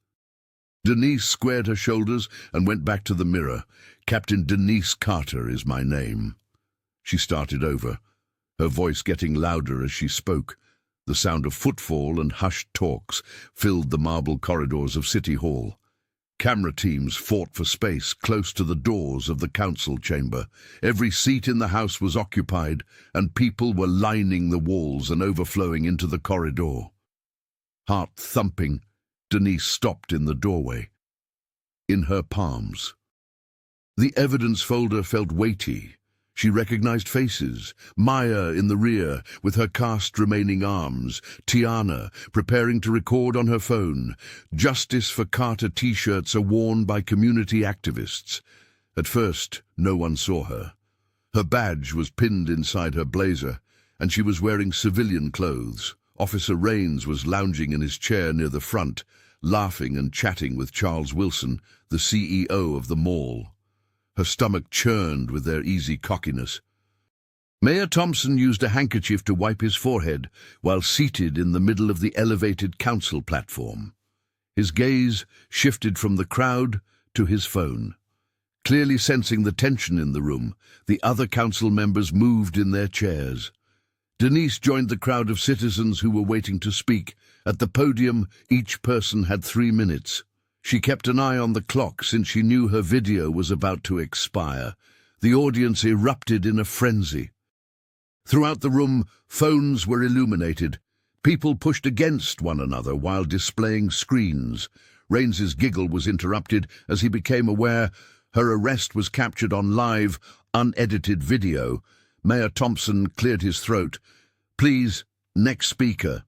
Denise squared her shoulders and went back to the mirror. "Captain Denise Carter is my name." She started over, her voice getting louder as she spoke. The sound of footfall and hushed talks filled the marble corridors of City Hall. Camera teams fought for space close to the doors of the council chamber. Every seat in the house was occupied, and people were lining the walls and overflowing into the corridor. Heart thumping, Denise stopped in the doorway. In her palms, the evidence folder felt weighty. She recognized faces: Maya in the rear, with her cast remaining arms, Tiana preparing to record on her phone. Justice for Carter t-shirts are worn by community activists. At first, no one saw her. Her badge was pinned inside her blazer, and she was wearing civilian clothes. Officer Rains was lounging in his chair near the front, laughing and chatting with Charles Wilson, the CEO of the mall. Her stomach churned with their easy cockiness. Mayor Thompson used a handkerchief to wipe his forehead while seated in the middle of the elevated council platform. His gaze shifted from the crowd to his phone. Clearly sensing the tension in the room, the other council members moved in their chairs. Denise joined the crowd of citizens who were waiting to speak. At the podium, each person had 3 minutes. She kept an eye on the clock since she knew her video was about to expire. The audience erupted in a frenzy. Throughout the room, phones were illuminated. People pushed against one another while displaying screens. Rains's giggle was interrupted as he became aware her arrest was captured on live, unedited video. Mayor Thompson cleared his throat. "Please, next speaker."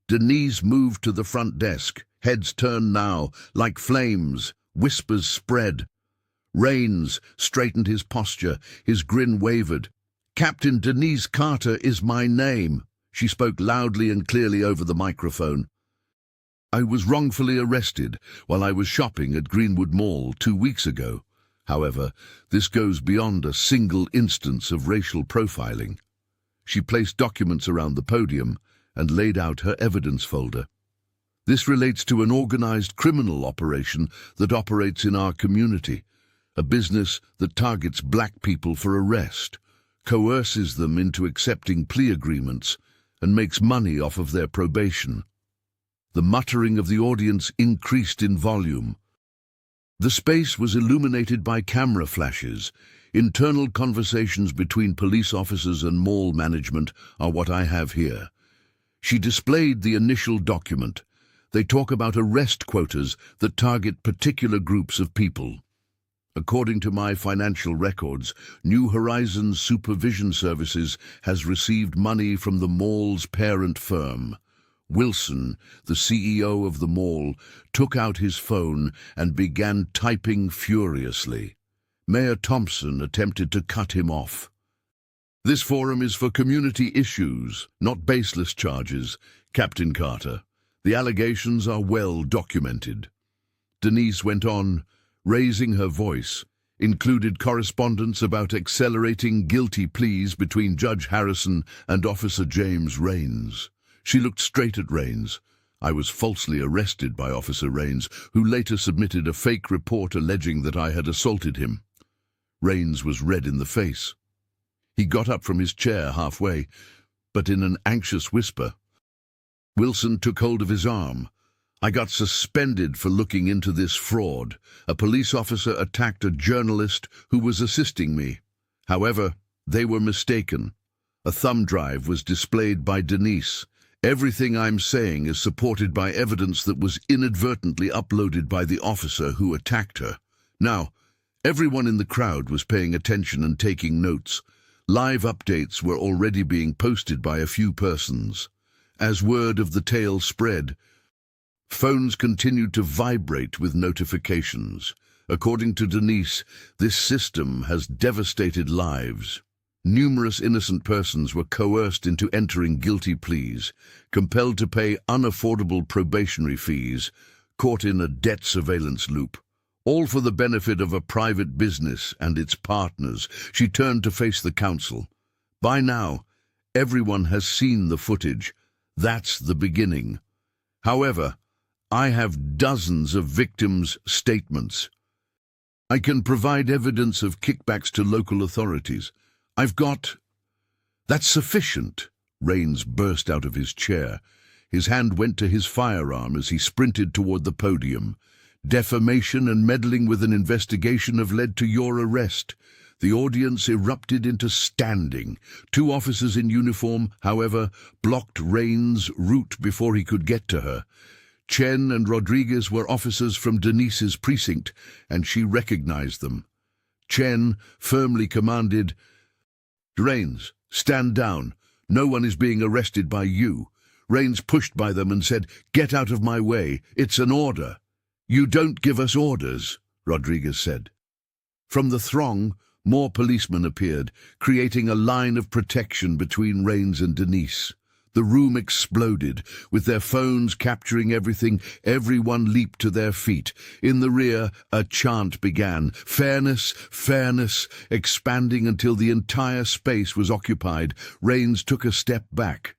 Denise moved to the front desk. Heads turned now, like flames. Whispers spread. Rains straightened his posture. His grin wavered. "Captain Denise Carter is my name." She spoke loudly and clearly over the microphone. "I was wrongfully arrested while I was shopping at Greenwood Mall 2 weeks ago. However, this goes beyond a single instance of racial profiling." She placed documents around the podium and laid out her evidence folder. "This relates to an organized criminal operation that operates in our community, a business that targets black people for arrest, coerces them into accepting plea agreements, and makes money off of their probation." The muttering of the audience increased in volume. The space was illuminated by camera flashes. Internal conversations between police officers and mall management are what I have here. She displayed the initial document. They talk about arrest quotas that target particular groups of people. "According to my financial records, New Horizons Supervision Services has received money from the mall's parent firm." Wilson, the CEO of the mall, took out his phone and began typing furiously. Mayor Thompson attempted to cut him off. "This forum is for community issues, not baseless charges, Captain Carter. The allegations are well documented." Denise went on, raising her voice, included correspondence about accelerating guilty pleas between Judge Harrison and Officer James Rains. She looked straight at Rains. I was falsely arrested by Officer Rains, who later submitted a fake report alleging that I had assaulted him. Rains was red in the face. He got up from his chair halfway, but in an anxious whisper. Wilson took hold of his arm. I got suspended for looking into this fraud. A police officer attacked a journalist who was assisting me. However, they were mistaken. A thumb drive was displayed by Denise. Everything I'm saying is supported by evidence that was inadvertently uploaded by the officer who attacked her. Now, everyone in the crowd was paying attention and taking notes. Live updates were already being posted by a few persons. As word of the tale spread, phones continued to vibrate with notifications. According to Denise, this system has devastated lives. Numerous innocent persons were coerced into entering guilty pleas, compelled to pay unaffordable probationary fees, caught in a debt surveillance loop. All for the benefit of a private business and its partners. She turned to face the council. By now, everyone has seen the footage. That's the beginning. However, I have dozens of victims' statements. I can provide evidence of kickbacks to local authorities. I've got... That's sufficient. Rains burst out of his chair. His hand went to his firearm as he sprinted toward the podium. Defamation and meddling with an investigation have led to your arrest. The audience erupted into standing. Two officers in uniform, however, blocked Rains' route before he could get to her. Chen and Rodriguez were officers from Denise's precinct, and she recognized them. Chen firmly commanded, "Rains, stand down. No one is being arrested by you." Rains pushed by them and said, "Get out of my way. It's an order." "You don't give us orders," Rodriguez said. From the throng, more policemen appeared, creating a line of protection between Rains and Denise. The room exploded. With their phones capturing everything, everyone leaped to their feet. In the rear, a chant began. Fairness, fairness, expanding until the entire space was occupied. Rains took a step back.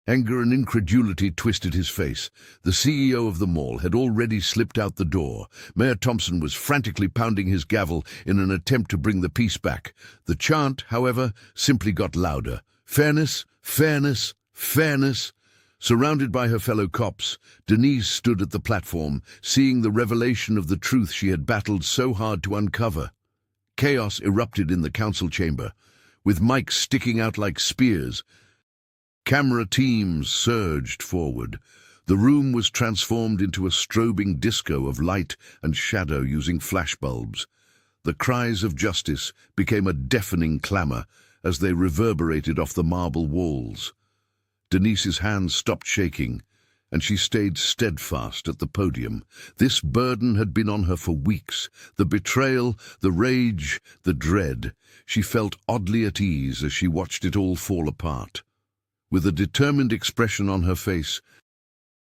Anger and incredulity twisted his face. The CEO of the mall had already slipped out the door. Mayor Thompson was frantically pounding his gavel in an attempt to bring the peace back. The chant, however, simply got louder. Fairness, fairness, fairness. Surrounded by her fellow cops, Denise stood at the platform, seeing the revelation of the truth she had battled so hard to uncover. Chaos erupted in the council chamber, with mics sticking out like spears. Camera teams surged forward. The room was transformed into a strobing disco of light and shadow using flashbulbs. The cries of justice became a deafening clamor as they reverberated off the marble walls. Denise's hands stopped shaking, and she stayed steadfast at the podium. This burden had been on her for weeks. The betrayal, the rage, the dread. She felt oddly at ease as she watched it all fall apart. With a determined expression on her face,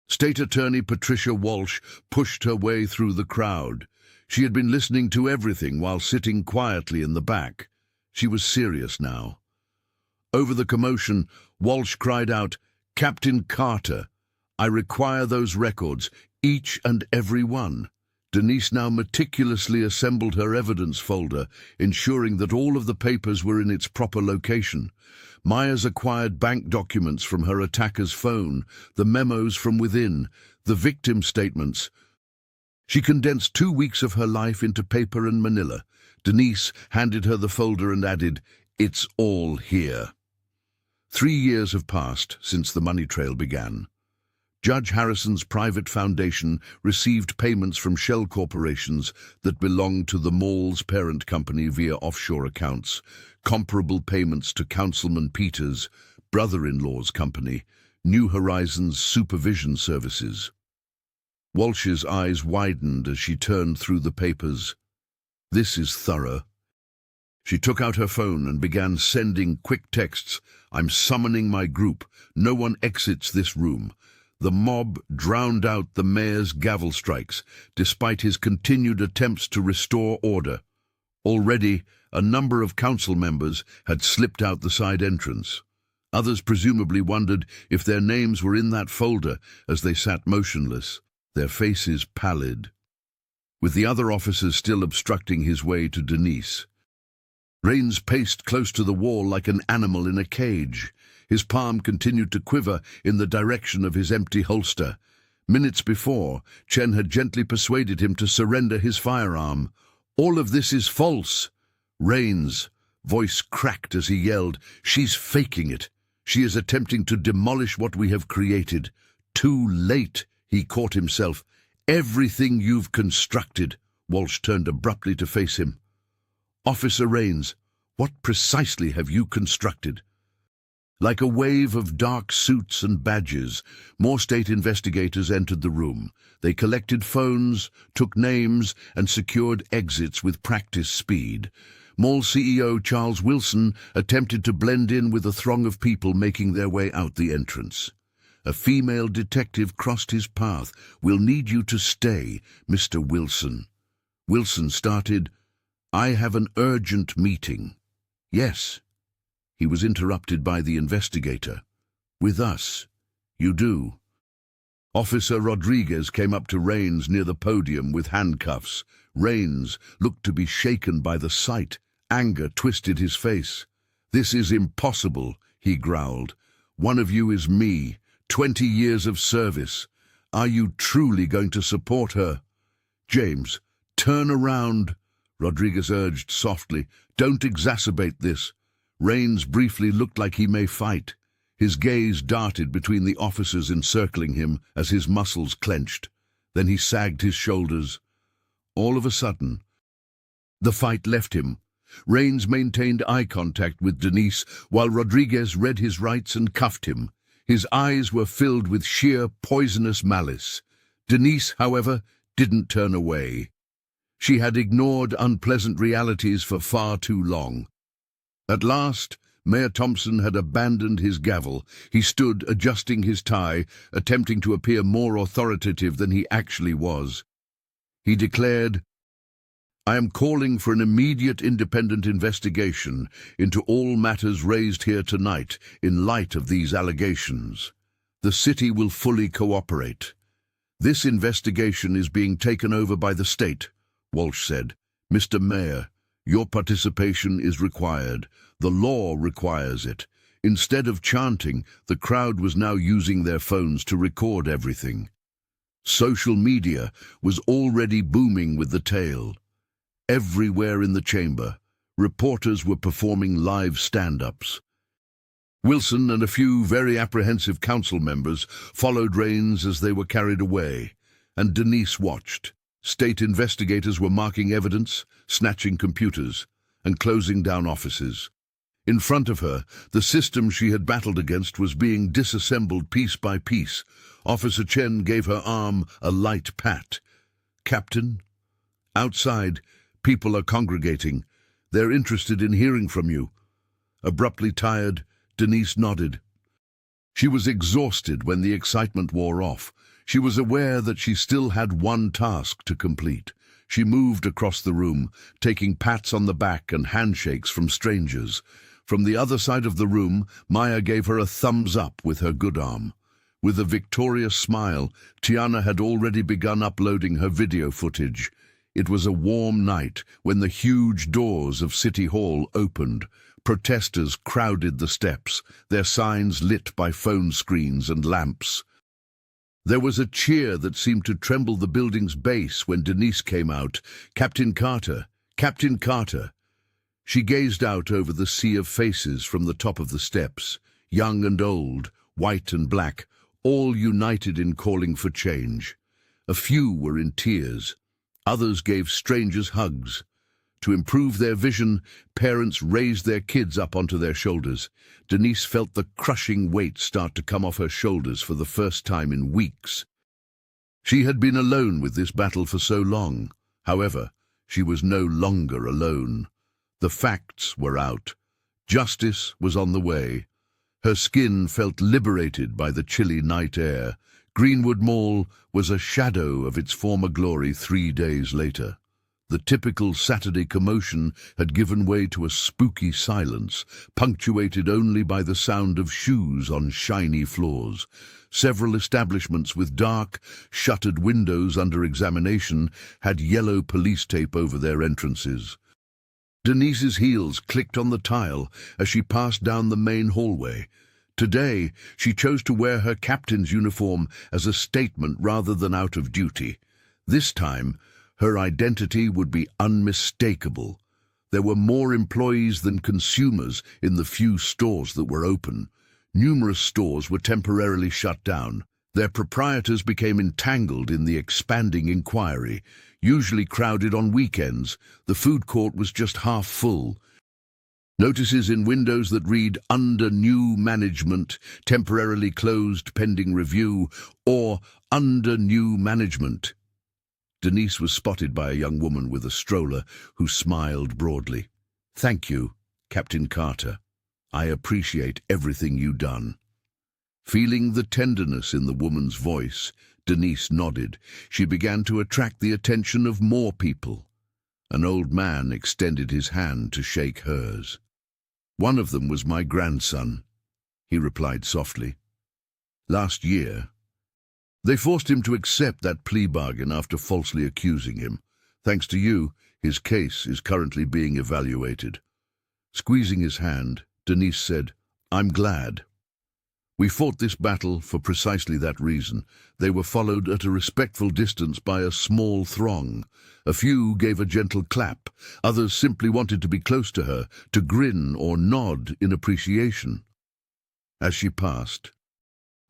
State Attorney Patricia Walsh pushed her way through the crowd. She had been listening to everything while sitting quietly in the back. She was serious now. Over the commotion, Walsh cried out, "Captain Carter, I require those records, each and every one." Denise now meticulously assembled her evidence folder, ensuring that all of the papers were in its proper location. Myers acquired bank documents from her attacker's phone, the memos from within, the victim statements. She condensed 2 weeks of her life into paper and manila. Denise handed her the folder and added, "It's all here." 3 years have passed since the money trail began. Judge Harrison's private foundation received payments from shell corporations that belonged to the mall's parent company via offshore accounts, comparable payments to Councilman Peters' brother-in-law's company, New Horizons Supervision Services. Walsh's eyes widened as she turned through the papers. This is thorough. She took out her phone and began sending quick texts. "I'm summoning my group. No one exits this room." The mob drowned out the mayor's gavel strikes, despite his continued attempts to restore order. Already, a number of council members had slipped out the side entrance. Others presumably wondered if their names were in that folder as they sat motionless, their faces pallid. With the other officers still obstructing his way to Denise, Rains paced close to the wall like an animal in a cage. His palm continued to quiver in the direction of his empty holster. Minutes before, Chen had gently persuaded him to surrender his firearm. "All of this is false." Rains' voice cracked as he yelled, "She's faking it. She is attempting to demolish what we have created." "Too late," he caught himself. "Everything you've constructed." Walsh turned abruptly to face him. "Officer Rains, what precisely have you constructed?" Like a wave of dark suits and badges, more state investigators entered the room. They collected phones, took names, and secured exits with practice speed. Mall CEO Charles Wilson attempted to blend in with a throng of people making their way out the entrance. A female detective crossed his path. "We'll need you to stay, Mr. Wilson." Wilson started, "I have an urgent meeting." "Yes." He was interrupted by the investigator. "With us. You do." Officer Rodriguez came up to Rains near the podium with handcuffs. Rains looked to be shaken by the sight. Anger twisted his face. "This is impossible," he growled. "One of you is me. 20 years of service. Are you truly going to support her?" "James, turn around," Rodriguez urged softly. "Don't exacerbate this." Rains briefly looked like he may fight. His gaze darted between the officers encircling him as his muscles clenched. Then he sagged his shoulders. All of a sudden, the fight left him. Rains maintained eye contact with Denise while Rodriguez read his rights and cuffed him. His eyes were filled with sheer poisonous malice. Denise, however, didn't turn away. She had ignored unpleasant realities for far too long. At last, Mayor Thompson had abandoned his gavel. He stood, adjusting his tie, attempting to appear more authoritative than he actually was. He declared, "I am calling for an immediate independent investigation into all matters raised here tonight in light of these allegations. The city will fully cooperate." "This investigation is being taken over by the state," Walsh said. "Mr. Mayor, your participation is required. The law requires it." Instead of chanting, the crowd was now using their phones to record everything. Social media was already booming with the tale. Everywhere in the chamber, reporters were performing live stand-ups. Wilson and a few very apprehensive council members followed Rains as they were carried away, and Denise watched. State investigators were marking evidence, snatching computers, and closing down offices. In front of her, the system she had battled against was being disassembled piece by piece. Officer Chen gave her arm a light pat. "Captain?" "Outside, people are congregating. They're interested in hearing from you." Abruptly tired, Denise nodded. She was exhausted when the excitement wore off. She was aware that she still had one task to complete. She moved across the room, taking pats on the back and handshakes from strangers. From the other side of the room, Maya gave her a thumbs up with her good arm. With a victorious smile, Tiana had already begun uploading her video footage. It was a warm night when the huge doors of City Hall opened. Protesters crowded the steps, their signs lit by phone screens and lamps. There was a cheer that seemed to tremble the building's base when Denise came out. "Captain Carter! Captain Carter!" She gazed out over the sea of faces from the top of the steps, young and old, white and black, all united in calling for change. A few were in tears. Others gave strangers hugs. To improve their vision, parents raised their kids up onto their shoulders. Denise felt the crushing weight start to come off her shoulders for the first time in weeks. She had been alone with this battle for so long. However, she was no longer alone. The facts were out. Justice was on the way. Her skin felt liberated by the chilly night air. Greenwood Mall was a shadow of its former glory 3 days later. The typical Saturday commotion had given way to a spooky silence, punctuated only by the sound of shoes on shiny floors. Several establishments with dark, shuttered windows under examination had yellow police tape over their entrances. Denise's heels clicked on the tile as she passed down the main hallway. Today, she chose to wear her captain's uniform as a statement rather than out of duty. This time, her identity would be unmistakable. There were more employees than consumers in the few stores that were open. Numerous stores were temporarily shut down. Their proprietors became entangled in the expanding inquiry. Usually crowded on weekends, the food court was just half full. Notices in windows that read "Under New Management, Temporarily Closed Pending Review" or "Under New Management." Denise was spotted by a young woman with a stroller who smiled broadly. "Thank you, Captain Carter. I appreciate everything you've done." Feeling the tenderness in the woman's voice, Denise nodded. She began to attract the attention of more people. An old man extended his hand to shake hers. "One of them was my grandson," he replied softly. "Last year, they forced him to accept that plea bargain after falsely accusing him. Thanks to you, his case is currently being evaluated." Squeezing his hand, Denise said, "I'm glad. We fought this battle for precisely that reason." They were followed at a respectful distance by a small throng. A few gave a gentle clap. Others simply wanted to be close to her, to grin or nod in appreciation. As she passed,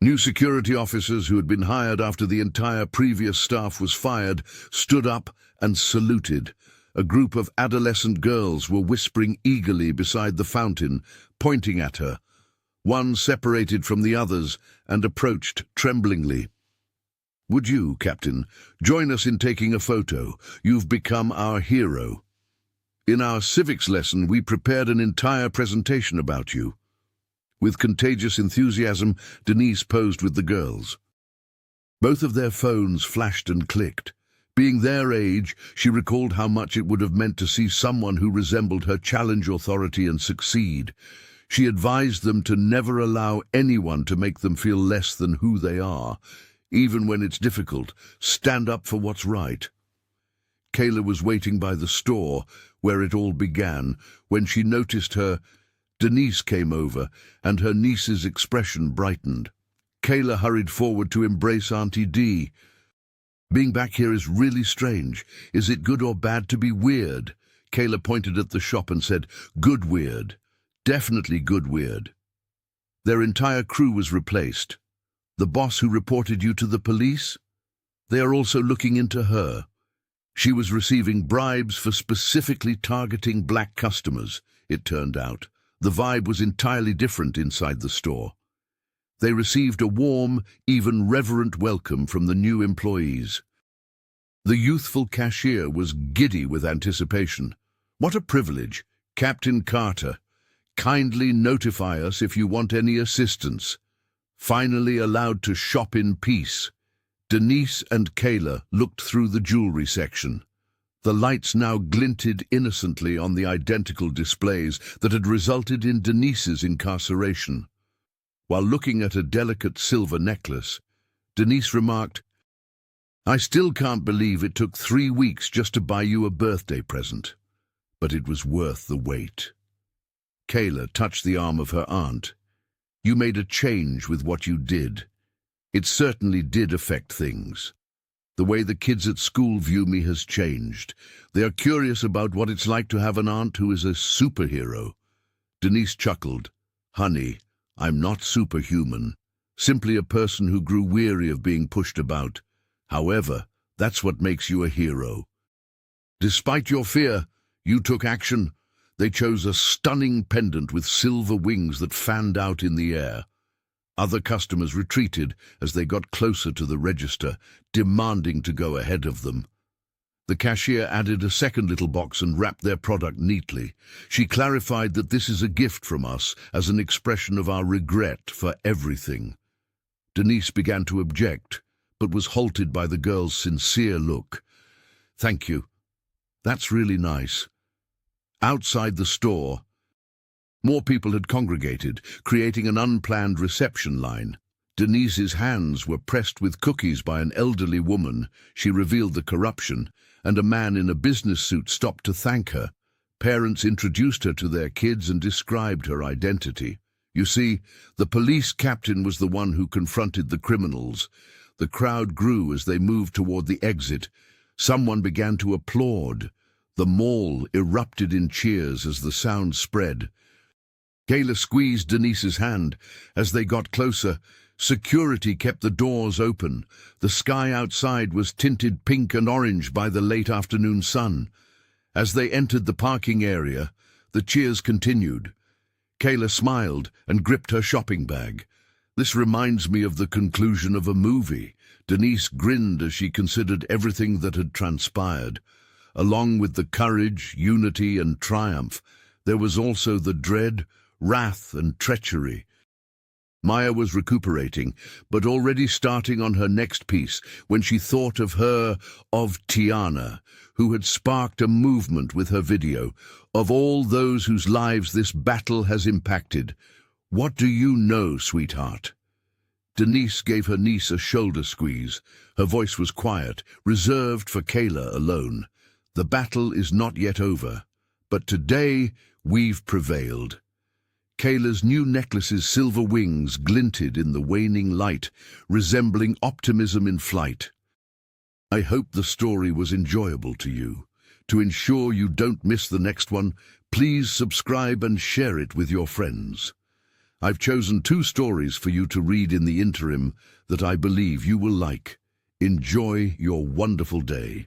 new security officers who had been hired after the entire previous staff was fired stood up and saluted. A group of adolescent girls were whispering eagerly beside the fountain, pointing at her. One separated from the others and approached tremblingly. "Would you, Captain, join us in taking a photo? You've become our hero. In our civics lesson, we prepared an entire presentation about you." With contagious enthusiasm, Denise posed with the girls. Both of their phones flashed and clicked. Being their age, she recalled how much it would have meant to see someone who resembled her challenge authority and succeed. She advised them to never allow anyone to make them feel less than who they are. Even when it's difficult, stand up for what's right. Kayla was waiting by the store, where it all began. When she noticed her, Denise came over, and her niece's expression brightened. Kayla hurried forward to embrace Auntie Dee. "Being back here is really strange. Is it good or bad to be weird?" Kayla pointed at the shop and said, "Good weird. Definitely good weird." Their entire crew was replaced. "The boss who reported you to the police? They are also looking into her. She was receiving bribes for specifically targeting black customers, it turned out. The vibe was entirely different inside the store. They received a warm, even reverent welcome from the new employees. The youthful cashier was giddy with anticipation. "What a privilege! Captain Carter, kindly notify us if you want any assistance." Finally allowed to shop in peace, Denise and Kayla looked through the jewelry section. The lights now glinted innocently on the identical displays that had resulted in Denise's incarceration. While looking at a delicate silver necklace, Denise remarked, "I still can't believe it took 3 weeks just to buy you a birthday present. But it was worth the wait." Kayla touched the arm of her aunt. "You made a change with what you did. It certainly did affect things. The way the kids at school view me has changed. They are curious about what it's like to have an aunt who is a superhero." Denise chuckled. "Honey, I'm not superhuman. Simply a person who grew weary of being pushed about. However, that's what makes you a hero. Despite your fear, you took action." They chose a stunning pendant with silver wings that fanned out in the air. Other customers retreated as they got closer to the register, demanding to go ahead of them. The cashier added a second little box and wrapped their product neatly. She clarified that this is a gift from us as an expression of our regret for everything. Denise began to object, but was halted by the girl's sincere look. "Thank you. That's really nice. Outside the store, more people had congregated, creating an unplanned reception line. Denise's hands were pressed with cookies by an elderly woman. She revealed the corruption, and a man in a business suit stopped to thank her. Parents introduced her to their kids and described her identity. You see, the police captain was the one who confronted the criminals. The crowd grew as they moved toward the exit. Someone began to applaud. The mall erupted in cheers as the sound spread. Kayla squeezed Denise's hand. As they got closer, security kept the doors open. The sky outside was tinted pink and orange by the late afternoon sun. As they entered the parking area, the cheers continued. Kayla smiled and gripped her shopping bag. This reminds me of the conclusion of a movie. Denise grinned as she considered everything that had transpired. Along with the courage, unity, and triumph, there was also the dread, wrath, and treachery. Maya was recuperating, but already starting on her next piece when she thought of Tiana, who had sparked a movement with her video, of all those whose lives this battle has impacted. What do you know, sweetheart? Denise gave her niece a shoulder squeeze. Her voice was quiet, reserved for Kayla alone. The battle is not yet over, but today we've prevailed. Kayla's new necklace's silver wings glinted in the waning light, resembling optimism in flight. I hope the story was enjoyable to you. To ensure you don't miss the next one, please subscribe and share it with your friends. I've chosen 2 stories for you to read in the interim that I believe you will like. Enjoy your wonderful day.